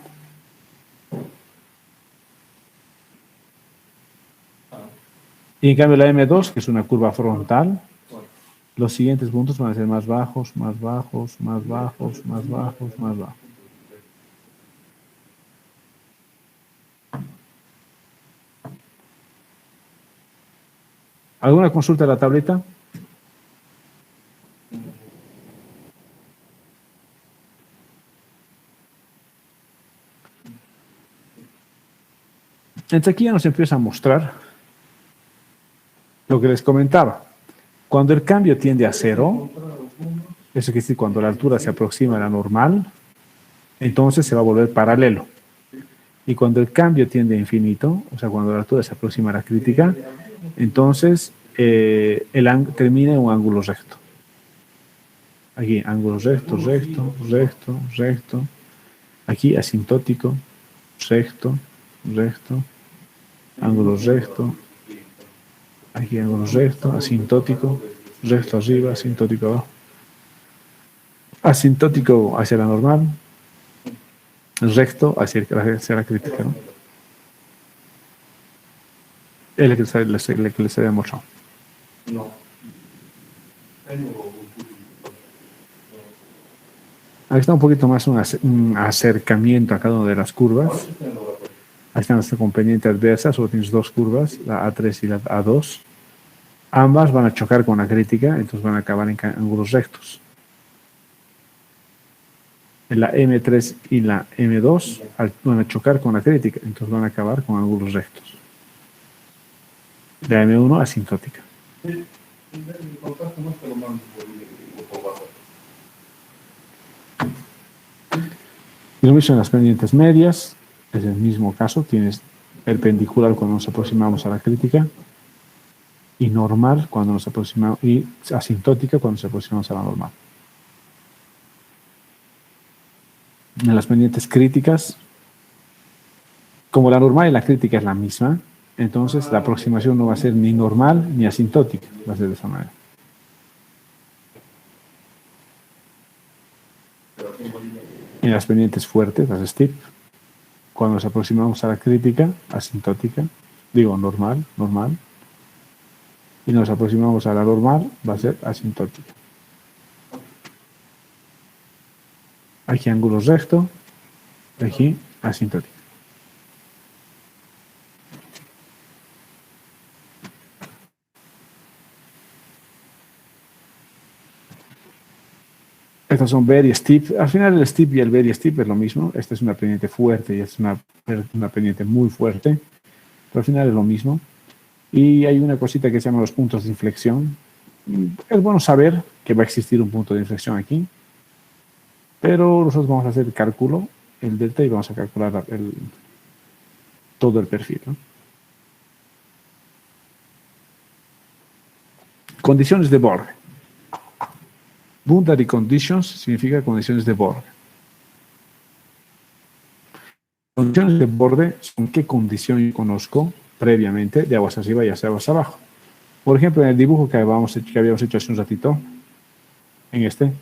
Y en cambio la M2, que es una curva frontal, los siguientes puntos van a ser más bajos, más bajos, más bajos, más bajos, más bajos. ¿Alguna consulta de la tableta? Entonces aquí ya nos empieza a mostrar lo que les comentaba. Cuando el cambio tiende a cero, eso quiere decir cuando la altura se aproxima a la normal, entonces se va a volver paralelo. Y cuando el cambio tiende a infinito, o sea, cuando la altura se aproxima a la crítica, entonces termina en un ángulo recto. Aquí, ángulo recto, recto, recto, recto. Aquí, asintótico, recto, recto, ángulo recto. Aquí, ángulo recto, asintótico, recto arriba, asintótico abajo. Asintótico hacia la normal, recto hacia la crítica, ¿no? Es el que les había mostrado. Ahí está un poquito más un acercamiento a cada una de las curvas. Ahí están las con pendiente adversa, solo tienes dos curvas, la A3 y la A2. Ambas van a chocar con la crítica, entonces van a acabar en ángulos rectos. La M3 y la M2 van a chocar con la crítica, entonces van a acabar con ángulos rectos. La M1 asintótica. Y lo mismo en las pendientes medias, es el mismo caso, tienes perpendicular cuando nos aproximamos a la crítica y normal cuando nos aproximamos, y asintótica cuando nos aproximamos a la normal. En las pendientes críticas, como la normal y la crítica es la misma, entonces la aproximación no va a ser ni normal ni asintótica, va a ser de esa manera. En las pendientes fuertes, las steep, cuando nos aproximamos a la crítica, asintótica, digo normal, normal, y nos aproximamos a la normal, va a ser asintótica. Aquí ángulos recto, aquí asintótica. Estas son very steep. Al final el steep y el very steep es lo mismo. Esta es una pendiente fuerte y esta es una pendiente muy fuerte. Pero al final es lo mismo. Y hay una cosita que se llama los puntos de inflexión. Es bueno saber que va a existir un punto de inflexión aquí. Pero nosotros vamos a hacer el cálculo, el delta, y vamos a calcular todo el perfil, ¿no? Condiciones de borde. Boundary conditions significa condiciones de borde. Condiciones de borde son qué condición yo conozco previamente de aguas arriba y hacia aguas abajo. Por ejemplo, en el dibujo que habíamos hecho hace un ratito, en este,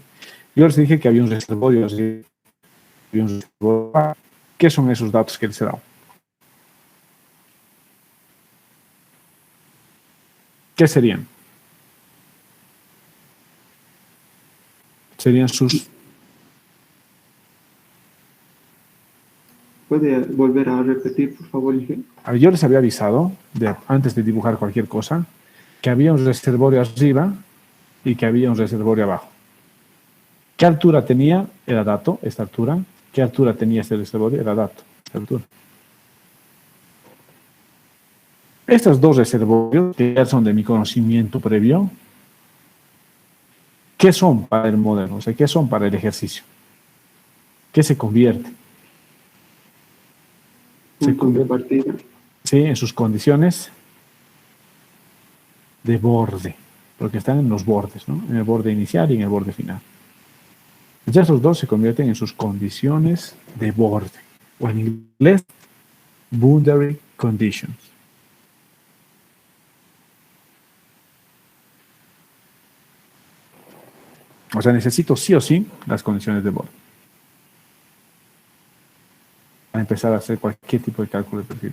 yo les dije que había un reservorio así, había un reservorio. ¿Qué son esos datos que les he dado? ¿Qué serían? Serían sus... ¿Puede volver a repetir, por favor, Inge? Yo les había avisado, antes de dibujar cualquier cosa, que había un reservorio arriba y que había un reservorio abajo. ¿Qué altura tenía? Era dato, esta altura. ¿Qué altura tenía este reservorio? Era dato, esta altura. Estos dos reservorios, que ya son de mi conocimiento previo, ¿qué son para el modelo? O sea, ¿qué son para el ejercicio? ¿Qué se convierte? Punto de partida. Sí, en sus condiciones de borde, porque están en los bordes, ¿no? En el borde inicial y en el borde final. Ya esos dos se convierten en sus condiciones de borde, o en inglés, boundary conditions. O sea, necesito sí o sí las condiciones de borde para empezar a hacer cualquier tipo de cálculo de perfil.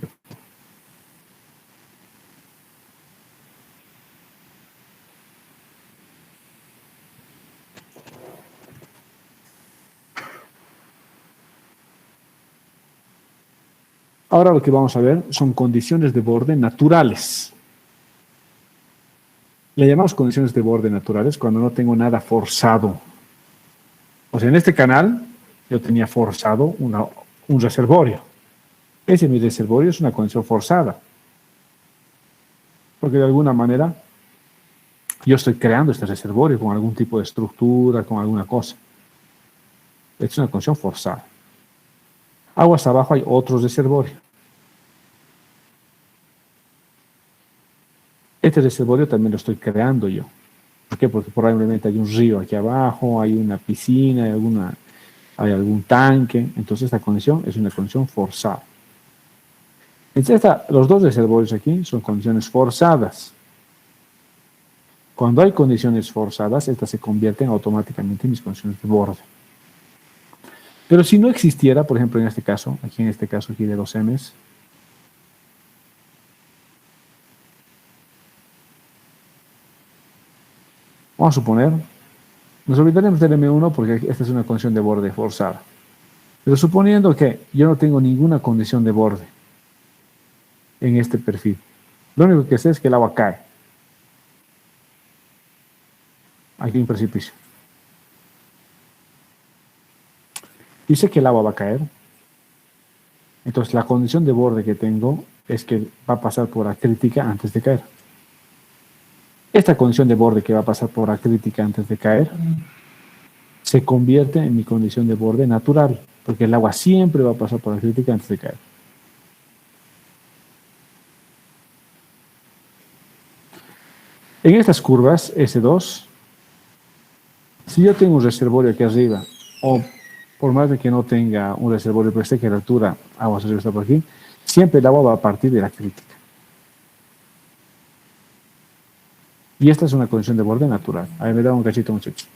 Ahora lo que vamos a ver son condiciones de borde naturales. Le llamamos condiciones de borde naturales cuando no tengo nada forzado. O sea, en este canal yo tenía forzado un reservorio. Ese mi reservorio es una condición forzada. Porque de alguna manera yo estoy creando este reservorio con algún tipo de estructura, con alguna cosa. Es una condición forzada. Aguas abajo hay otro reservorio. Este reservorio también lo estoy creando yo. ¿Por qué? Porque probablemente hay un río aquí abajo, hay una piscina, hay algún tanque. Entonces esta condición es una condición forzada. Entonces los dos reservorios aquí son condiciones forzadas. Cuando hay condiciones forzadas, estas se convierten automáticamente en mis condiciones de borde. Pero si no existiera, por ejemplo, en este caso aquí de los M's, vamos a suponer, nos olvidaremos del M1 porque esta es una condición de borde forzada. Pero suponiendo que yo no tengo ninguna condición de borde en este perfil, lo único que sé es que el agua cae. Aquí hay un precipicio. Y sé que el agua va a caer. Entonces la condición de borde que tengo es que va a pasar por acrítica antes de caer. Esta condición de borde que va a pasar por acrítica antes de caer se convierte en mi condición de borde natural, porque el agua siempre va a pasar por acrítica antes de caer. En estas curvas S2, si yo tengo un reservorio aquí arriba, o por más de que no tenga un reservorio, pero sé que la altura agua arriba está por aquí, siempre el agua va a partir de la crítica. Y esta es una condición de borde natural. A ver, me da un cachito, muchachos.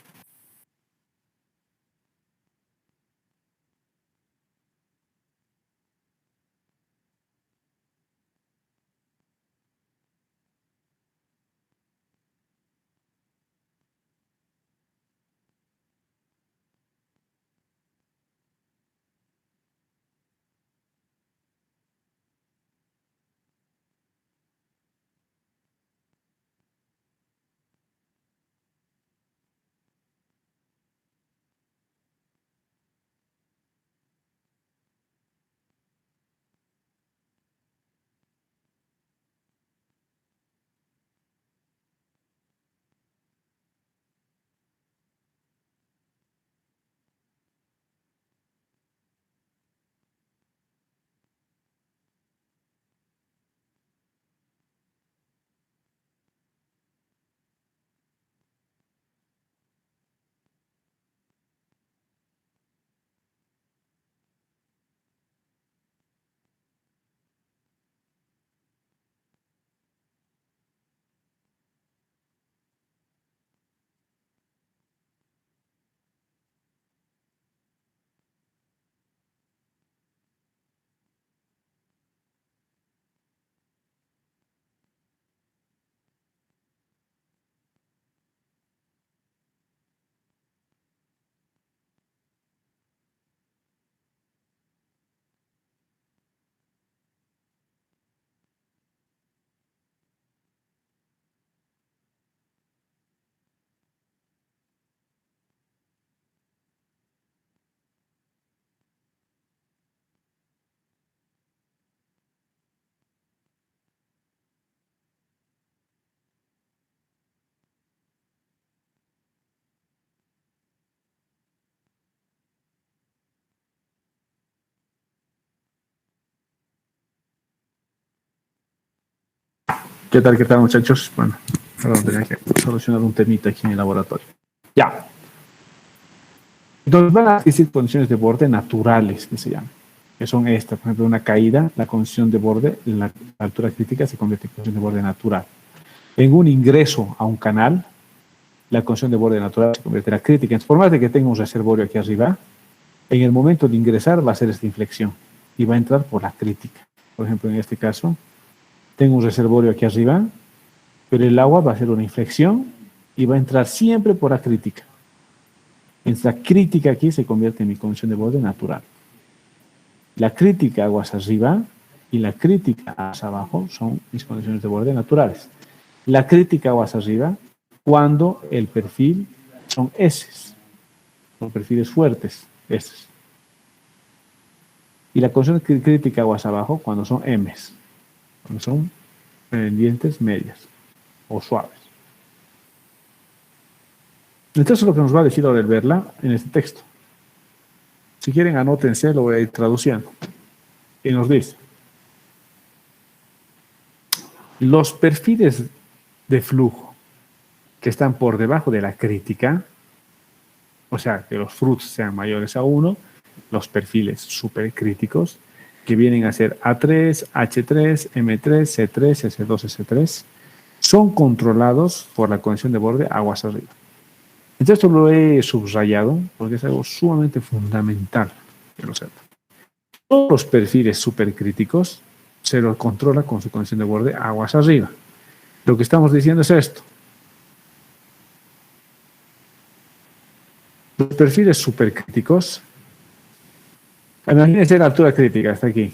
¿Qué tal, muchachos? Bueno, ahora tenía que solucionar un temita aquí en el laboratorio. Ya. Entonces van a existir condiciones de borde naturales, que se llaman, que son estas. Por ejemplo, una caída, la condición de borde, en la altura crítica se convierte en condición de borde natural. En un ingreso a un canal, la condición de borde natural se convierte en la crítica. Entonces, por más de que tenga un reservorio aquí arriba, en el momento de ingresar va a ser esta inflexión y va a entrar por la crítica. Por ejemplo, en este caso, tengo un reservorio aquí arriba, pero el agua va a hacer una inflexión y va a entrar siempre por la crítica. Entonces, la crítica aquí se convierte en mi condición de borde natural. La crítica aguas arriba y la crítica aguas abajo son mis condiciones de borde naturales. La crítica aguas arriba cuando el perfil son S, son perfiles fuertes, S. Y la condición crítica aguas abajo cuando son M, cuando son pendientes medias o suaves. Entonces, lo que nos va a decir ahora el verla en este texto. Si quieren, anótense, lo voy a ir traduciendo. Y nos dice: los perfiles de flujo que están por debajo de la crítica, o sea, que los flujos sean mayores a 1, los perfiles supercríticos, que vienen a ser A3, H3, M3, C3, S2, S3, son controlados por la condición de borde aguas arriba. Entonces, esto lo he subrayado porque es algo sumamente fundamental que lo sepan. Todos los perfiles supercríticos se los controla con su condición de borde aguas arriba. Lo que estamos diciendo es esto. Los perfiles supercríticos, imagínense la altura crítica, hasta aquí.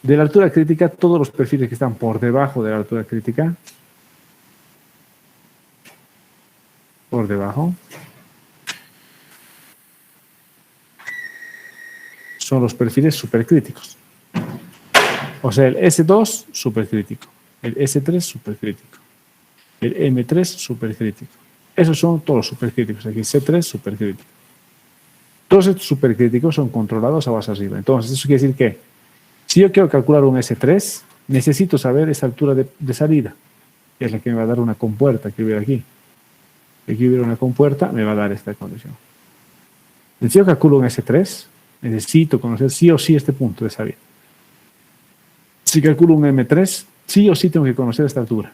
De la altura crítica, todos los perfiles que están por debajo de la altura crítica, por debajo, son los perfiles supercríticos. O sea, el S2 supercrítico, el S3 supercrítico, el M3 supercrítico. Esos son todos los supercríticos. Aquí C3 supercrítico. Todos estos supercríticos son controlados aguas arriba. Entonces, eso quiere decir que si yo quiero calcular un S3, necesito saber esa altura de salida, que es la que me va a dar una compuerta que hubiera aquí. Si aquí hubiera una compuerta, me va a dar esta condición. Si yo calculo un S3, necesito conocer sí o sí este punto de salida. Si calculo un M3, sí o sí tengo que conocer esta altura,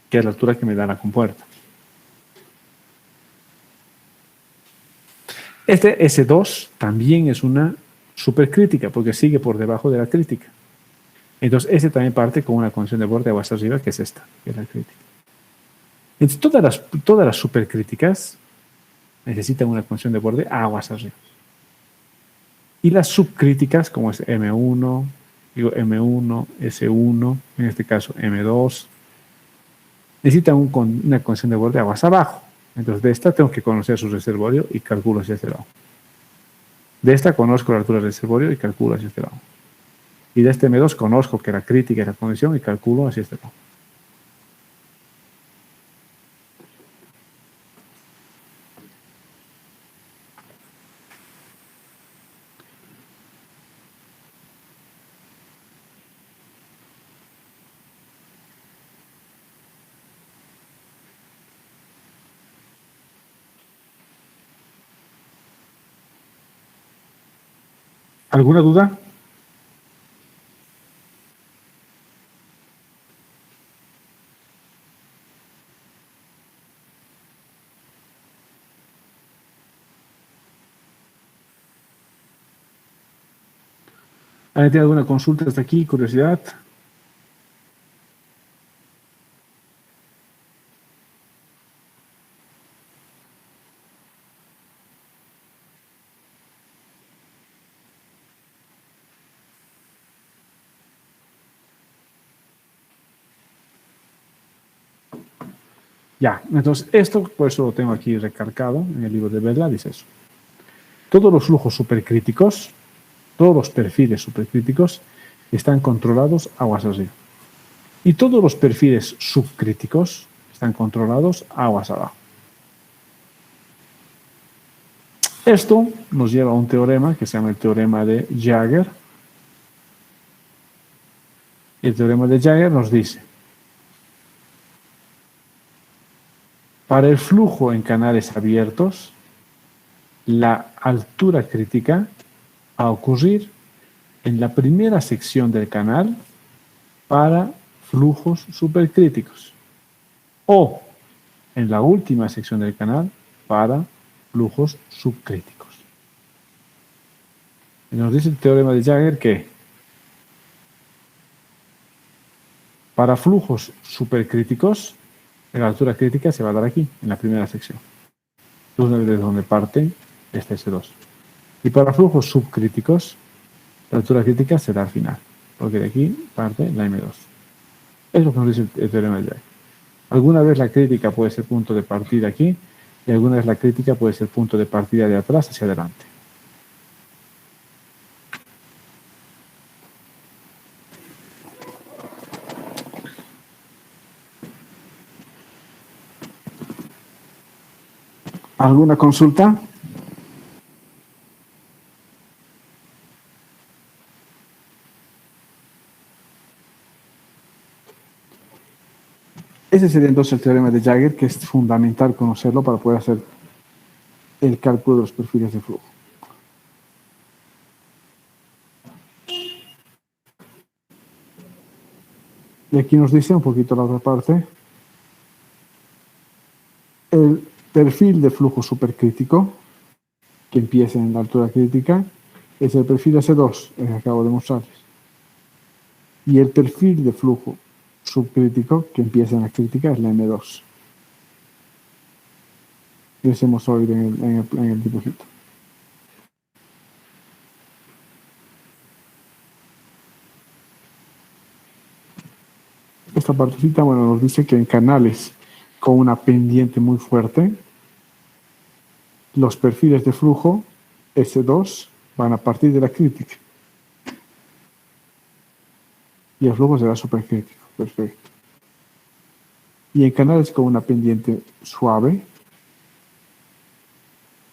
que es la altura que me da la compuerta. Este S2 también es una supercrítica, porque sigue por debajo de la crítica. Entonces, este también parte con una condición de borde aguas arriba, que es esta, que es la crítica. Entonces, todas las supercríticas necesitan una condición de borde aguas arriba. Y las subcríticas, como es M1, M1, S1, en este caso M2, necesitan una condición de borde aguas abajo. Entonces, de esta tengo que conocer su reservorio y calculo hacia este lado. De esta conozco la altura del reservorio y calculo hacia este lado. Y de este M2 conozco que la crítica es la condición y calculo hacia este lado. ¿Alguna duda? ¿Alguien tiene alguna consulta hasta aquí? ¿Curiosidad? Ya, entonces esto, por eso lo tengo aquí recargado en el libro de Verla, dice eso. Todos los flujos supercríticos, todos los perfiles supercríticos están controlados aguas arriba. Y todos los perfiles subcríticos están controlados aguas abajo. Esto nos lleva a un teorema que se llama el teorema de Jagger, El teorema de Jagger nos dice, para el flujo en canales abiertos, la altura crítica va a ocurrir en la primera sección del canal para flujos supercríticos o en la última sección del canal para flujos subcríticos. Y nos dice el teorema de Jagger que para flujos supercríticos, la altura crítica se va a dar aquí, en la primera sección, desde donde parte este S2. Y para flujos subcríticos, la altura crítica será al final, porque de aquí parte la M2. Es lo que nos dice el teorema de Jagger. Alguna vez la crítica puede ser punto de partida aquí, y alguna vez la crítica puede ser punto de partida de atrás hacia adelante. ¿Alguna consulta? Ese sería entonces el teorema de Jagger, que es fundamental conocerlo para poder hacer el cálculo de los perfiles de flujo. Y aquí nos dice un poquito la otra parte. El perfil de flujo supercrítico, que empieza en la altura crítica, es el perfil S2, el que acabo de mostrarles. Y el perfil de flujo subcrítico, que empieza en la crítica, es la M2. Y ese hemos oído en el dibujito. Esta partecita, bueno, nos dice que en canales con una pendiente muy fuerte, los perfiles de flujo S2 van a partir de la crítica. Y el flujo será supercrítico. Perfecto. Y en canales con una pendiente suave,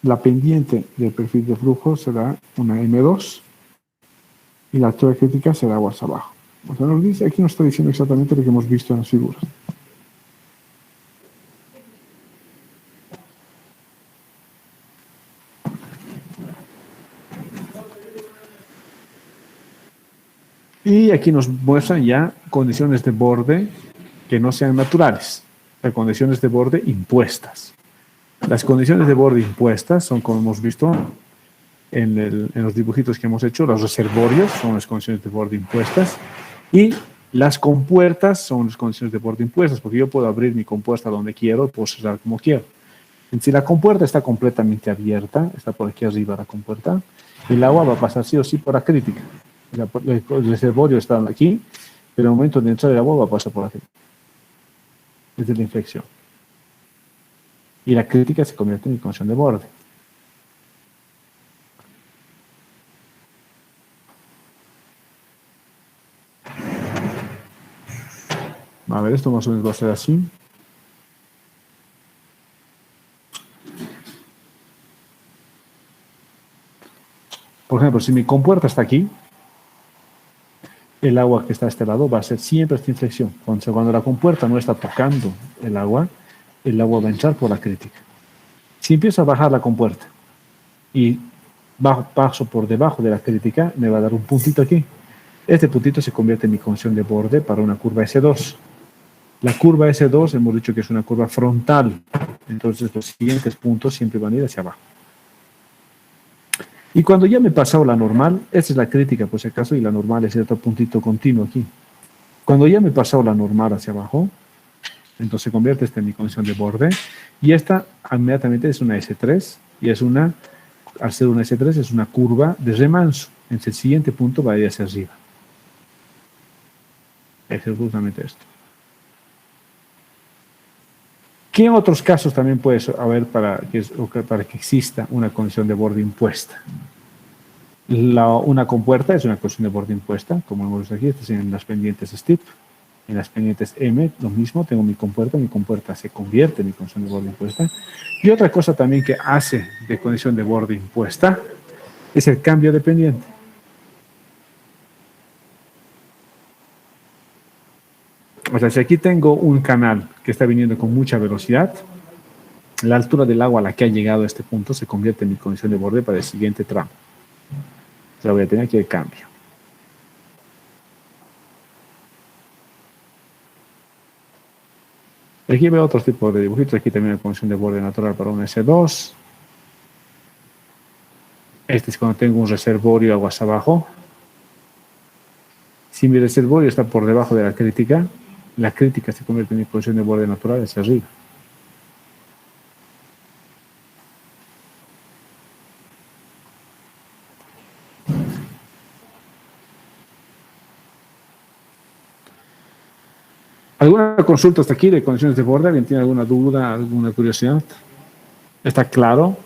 la pendiente del perfil de flujo será una M2 y la altura crítica será aguas abajo. O sea, nos dice, aquí nos está diciendo exactamente lo que hemos visto en las figuras. Y aquí nos muestran ya condiciones de borde que no sean naturales, condiciones de borde impuestas. Las condiciones de borde impuestas son, como hemos visto en los dibujitos que hemos hecho, los reservorios son las condiciones de borde impuestas y las compuertas son las condiciones de borde impuestas, porque yo puedo abrir mi compuerta donde quiero y puedo cerrar como quiero. Si la compuerta está completamente abierta, está por aquí arriba la compuerta, el agua va a pasar sí o sí por la crítica. El reservorio está aquí, pero en el momento de entrar el agua va a pasar por aquí. Desde la inflexión. Y la crítica se convierte en condición de borde. A ver, esto más o menos va a ser así. Por ejemplo, si mi compuerta está aquí, el agua que está a este lado va a ser siempre esta inflexión. Cuando la compuerta no está tocando el agua va a entrar por la crítica. Si empiezo a bajar la compuerta y paso por debajo de la crítica, me va a dar un puntito aquí. Este puntito se convierte en mi condición de borde para una curva S2. La curva S2 hemos dicho que es una curva frontal. Entonces los siguientes puntos siempre van a ir hacia abajo. Y cuando ya me he pasado la normal, esta es la crítica por si acaso, y la normal es otro puntito continuo aquí. Cuando ya me he pasado la normal hacia abajo, entonces se convierte esta en mi condición de borde, y esta inmediatamente es una S3, y es una, al ser una S3, es una curva de remanso. En el siguiente punto va a ir hacia arriba. Es justamente esto. ¿Qué en otros casos también puede haber para que exista una condición de borde impuesta? Una compuerta es una condición de borde impuesta, como hemos visto aquí, esto es en las pendientes STIP. En las pendientes M, lo mismo, tengo mi compuerta se convierte en mi condición de borde impuesta. Y otra cosa también que hace de condición de borde impuesta es el cambio de pendiente. pasa? Si aquí tengo un canal que está viniendo con mucha velocidad, la altura del agua a la que ha llegado a este punto se convierte en mi condición de borde para el siguiente tramo. O sea, voy a tener aquí el cambio. Aquí veo otro tipo de dibujitos. Aquí también la condición de borde natural para un S2. Este es cuando tengo un reservorio aguas abajo. Si mi reservorio está por debajo de la crítica se convierte en mi condición de borde natural hacia arriba. ¿Alguna consulta hasta aquí de condiciones de borde? ¿Alguien tiene alguna duda, alguna curiosidad? ¿Está claro?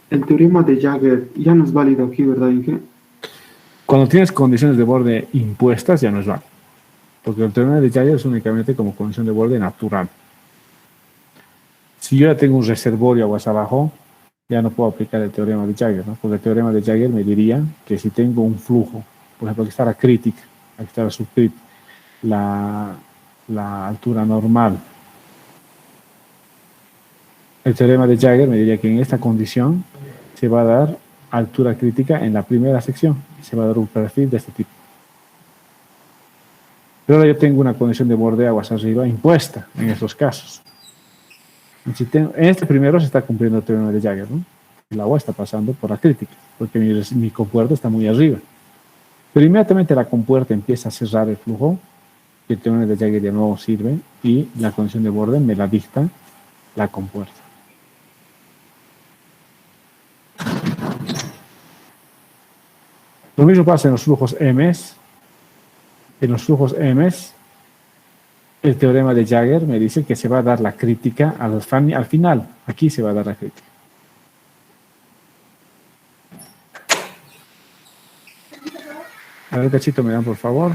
El teorema de Jagger ya no es válido aquí, ¿verdad, Inge? Cuando tienes condiciones de borde impuestas, ya no es válido. Porque el teorema de Jagger es únicamente como condición de borde natural. Si yo ya tengo un reservorio aguas abajo, ya no puedo aplicar el teorema de Jagger, ¿no? Porque el teorema de Jagger me diría que si tengo un flujo, por ejemplo, aquí está la crítica, aquí está la subcrítica, la altura normal. El teorema de Jagger me diría que en esta condición se va a dar altura crítica en la primera sección. Se va a dar un perfil de este tipo. Pero ahora yo tengo una condición de borde aguas arriba impuesta en estos casos. En este primero se está cumpliendo el teorema de Jagger, ¿no? El agua está pasando por la crítica, porque mi compuerta está muy arriba. Pero inmediatamente la compuerta empieza a cerrar el flujo, el teorema de Jagger ya no sirve y la condición de borde me la dicta la compuerta. Lo mismo pasa en los flujos M. En los flujos M, el teorema de Jagger me dice que se va a dar la crítica al final. Aquí se va a dar la crítica. A ver, cachito, me dan, por favor.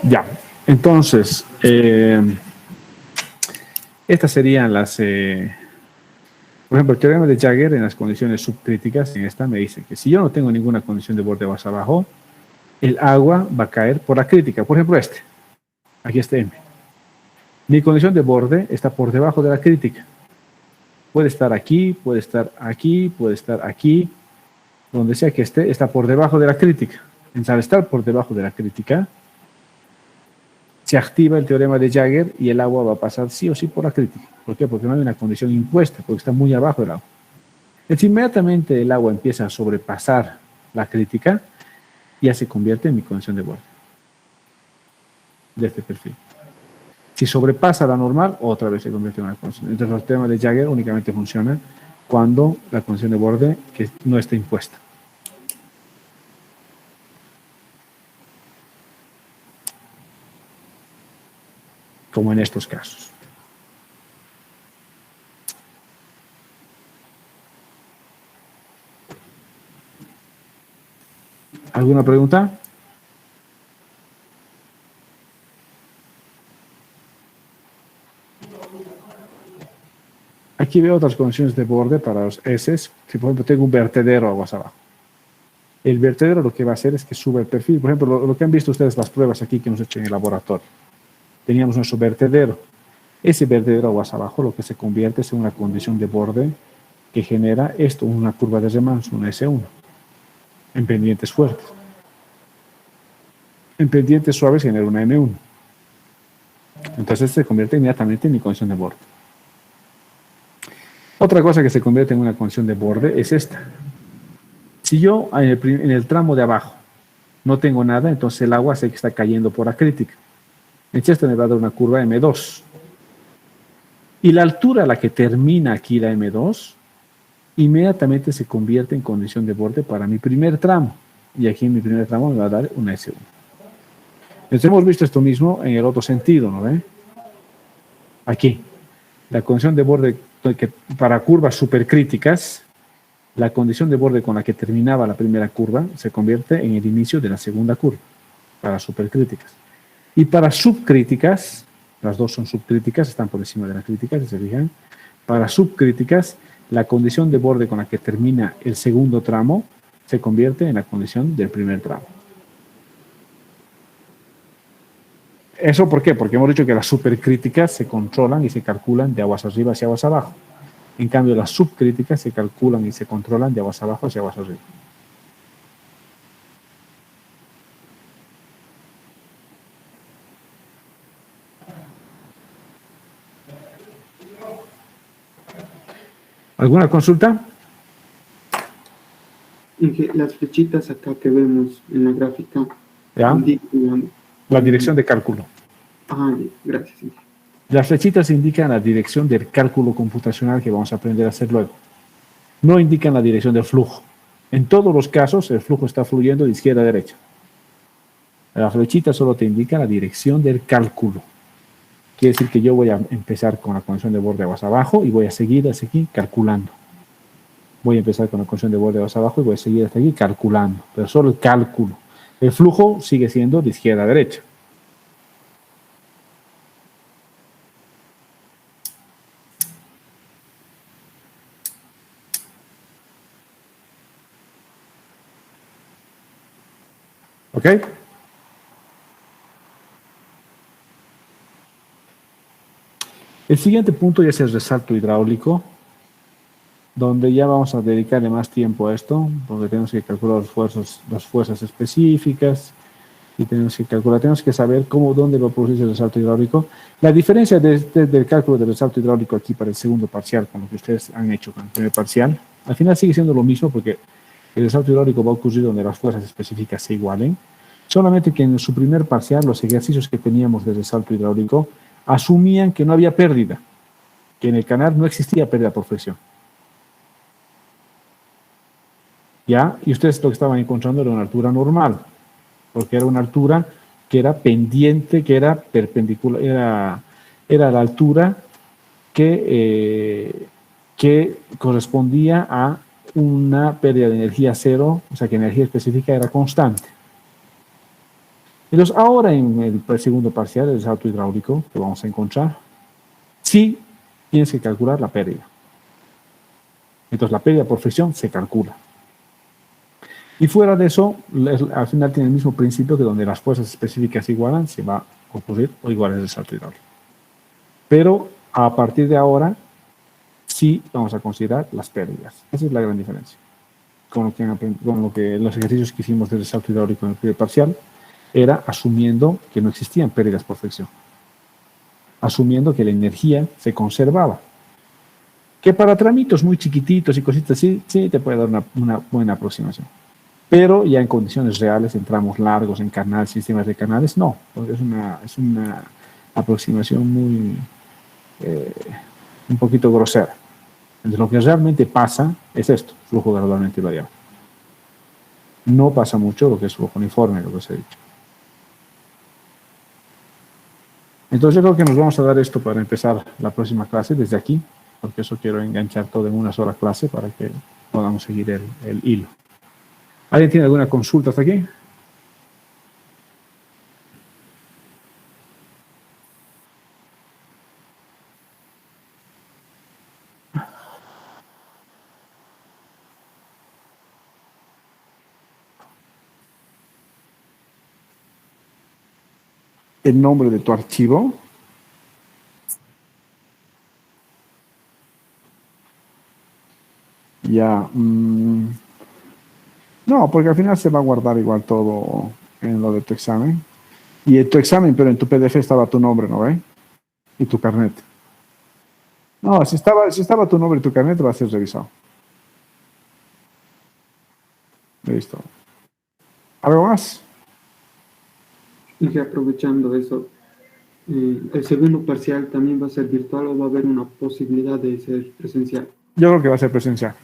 Ya, entonces, estas serían las, por ejemplo, el teorema de Jagger en las condiciones subcríticas, en esta me dice que si yo no tengo ninguna condición de borde más abajo, el agua va a caer por la crítica. Por ejemplo, aquí está M. Mi condición de borde está por debajo de la crítica. Puede estar aquí, puede estar aquí, puede estar aquí. Donde sea que esté, está por debajo de la crítica. Al estar por debajo de la crítica, se activa el teorema de Jagger y el agua va a pasar sí o sí por la crítica. ¿Por qué? Porque no hay una condición impuesta, porque está muy abajo el agua. Entonces, inmediatamente el agua empieza a sobrepasar la crítica, ya se convierte en mi condición de borde. De este perfil. Si sobrepasa la normal, otra vez se convierte en una condición. Entonces, el teorema de Jagger únicamente funciona cuando la condición de borde que no está impuesta. Como en estos casos. ¿Alguna pregunta? Aquí veo otras condiciones de borde para los S. Si por ejemplo tengo un vertedero aguas abajo. El vertedero lo que va a hacer es que sube el perfil. Por ejemplo, lo que han visto ustedes, las pruebas aquí que hemos hecho en el laboratorio. Teníamos nuestro vertedero. Ese vertedero aguas abajo lo que se convierte es en una condición de borde que genera esto, una curva de remanso, un S1, en pendientes fuertes. En pendientes suaves genera una M1. Entonces se convierte inmediatamente en mi condición de borde. Otra cosa que se convierte en una condición de borde es esta. Si yo en el tramo de abajo no tengo nada, entonces el agua sé que está cayendo por la crítica. Entonces esta me va a dar una curva M2. Y la altura a la que termina aquí la M2, inmediatamente se convierte en condición de borde para mi primer tramo. Y aquí en mi primer tramo me va a dar una S1. Entonces hemos visto esto mismo en el otro sentido, ¿no ve? Aquí, la condición de borde que para curvas supercríticas la condición de borde con la que terminaba la primera curva se convierte en el inicio de la segunda curva, para supercríticas. Y para subcríticas, las dos son subcríticas, están por encima de las críticas, si se fijan, para subcríticas, la condición de borde con la que termina el segundo tramo se convierte en la condición del primer tramo. ¿Eso por qué? Porque hemos dicho que las supercríticas se controlan y se calculan de aguas arriba hacia aguas abajo. En cambio, las subcríticas se calculan y se controlan de aguas abajo hacia aguas arriba. ¿Alguna consulta? Inge, las flechitas acá que vemos en la gráfica ¿Ya? indican... La dirección de cálculo. Ah, gracias, Inge. Las flechitas indican la dirección del cálculo computacional que vamos a aprender a hacer luego. No indican la dirección del flujo. En todos los casos, el flujo está fluyendo de izquierda a derecha. La flechita solo te indica la dirección del cálculo. Quiere decir que yo voy a empezar con la condición de borde aguas abajo y voy a seguir hasta aquí calculando. Voy a empezar con la condición de borde aguas abajo y voy a seguir hasta aquí calculando. Pero solo el cálculo. El flujo sigue siendo de izquierda a derecha. ¿Ok? El siguiente punto ya es el resalto hidráulico, donde ya vamos a dedicarle más tiempo a esto, porque tenemos que calcular las fuerzas específicas y tenemos que saber dónde va a producirse el resalto hidráulico. La diferencia del cálculo del resalto hidráulico aquí para el segundo parcial, con lo que ustedes han hecho con el primer parcial, al final sigue siendo lo mismo porque el resalto hidráulico va a ocurrir donde las fuerzas específicas se igualen, solamente que en su primer parcial los ejercicios que teníamos de resalto hidráulico asumían que no había pérdida, que en el canal no existía pérdida por fricción. ¿Ya? Y ustedes lo que estaban encontrando era una altura normal, porque era una altura que era pendiente, que era perpendicular, era la altura que correspondía a una pérdida de energía cero, o sea que energía específica era constante. Entonces, ahora en el segundo parcial, el salto hidráulico, que vamos a encontrar, sí tienes que calcular la pérdida. Entonces, la pérdida por fricción se calcula. Y fuera de eso, al final tiene el mismo principio que donde las fuerzas específicas se igualan, se va a ocurrir o igual es el salto hidráulico. Pero a partir de ahora, sí vamos a considerar las pérdidas. Esa es la gran diferencia. Con lo que los ejercicios que hicimos del salto hidráulico en el primer parcial, era asumiendo que no existían pérdidas por fricción. Asumiendo que la energía se conservaba. Que para tramitos muy chiquititos y cositas así, sí te puede dar una buena aproximación. Pero ya en condiciones reales, en tramos largos, en canales, sistemas de canales, no. Porque es una aproximación muy, un poquito grosera. Entonces, lo que realmente pasa es esto, flujo gradualmente variable. No pasa mucho lo que es flujo uniforme, lo que se ha dicho. Entonces yo creo que nos vamos a dar esto para empezar la próxima clase desde aquí, porque eso quiero enganchar todo en una sola clase para que podamos seguir el hilo. ¿Alguien tiene alguna consulta hasta aquí? ¿El nombre de tu archivo? Ya. No, porque al final se va a guardar igual todo en lo de tu examen. Y en tu examen, pero en tu PDF estaba tu nombre, ¿no ve? Y tu carnet. No, si estaba tu nombre y tu carnet, va a ser revisado. Listo. ¿Algo más? Y aprovechando eso, ¿el segundo parcial también va a ser virtual o va a haber una posibilidad de ser presencial? Yo creo que va a ser presencial.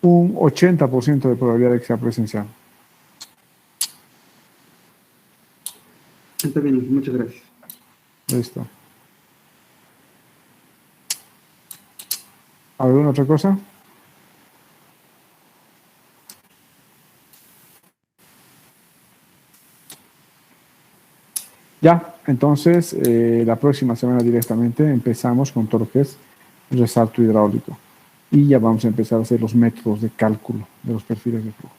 Un 80% de probabilidad de que sea presencial. Está bien, muchas gracias. Listo. ¿Alguna otra cosa? Ya, entonces la próxima semana directamente empezamos con todo lo que es resalto hidráulico. Y ya vamos a empezar a hacer los métodos de cálculo de los perfiles de flujo.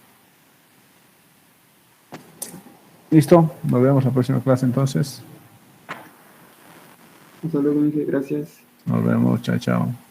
Listo, nos vemos la próxima clase entonces. Hasta luego, Inge, gracias. Nos vemos, chao, chao.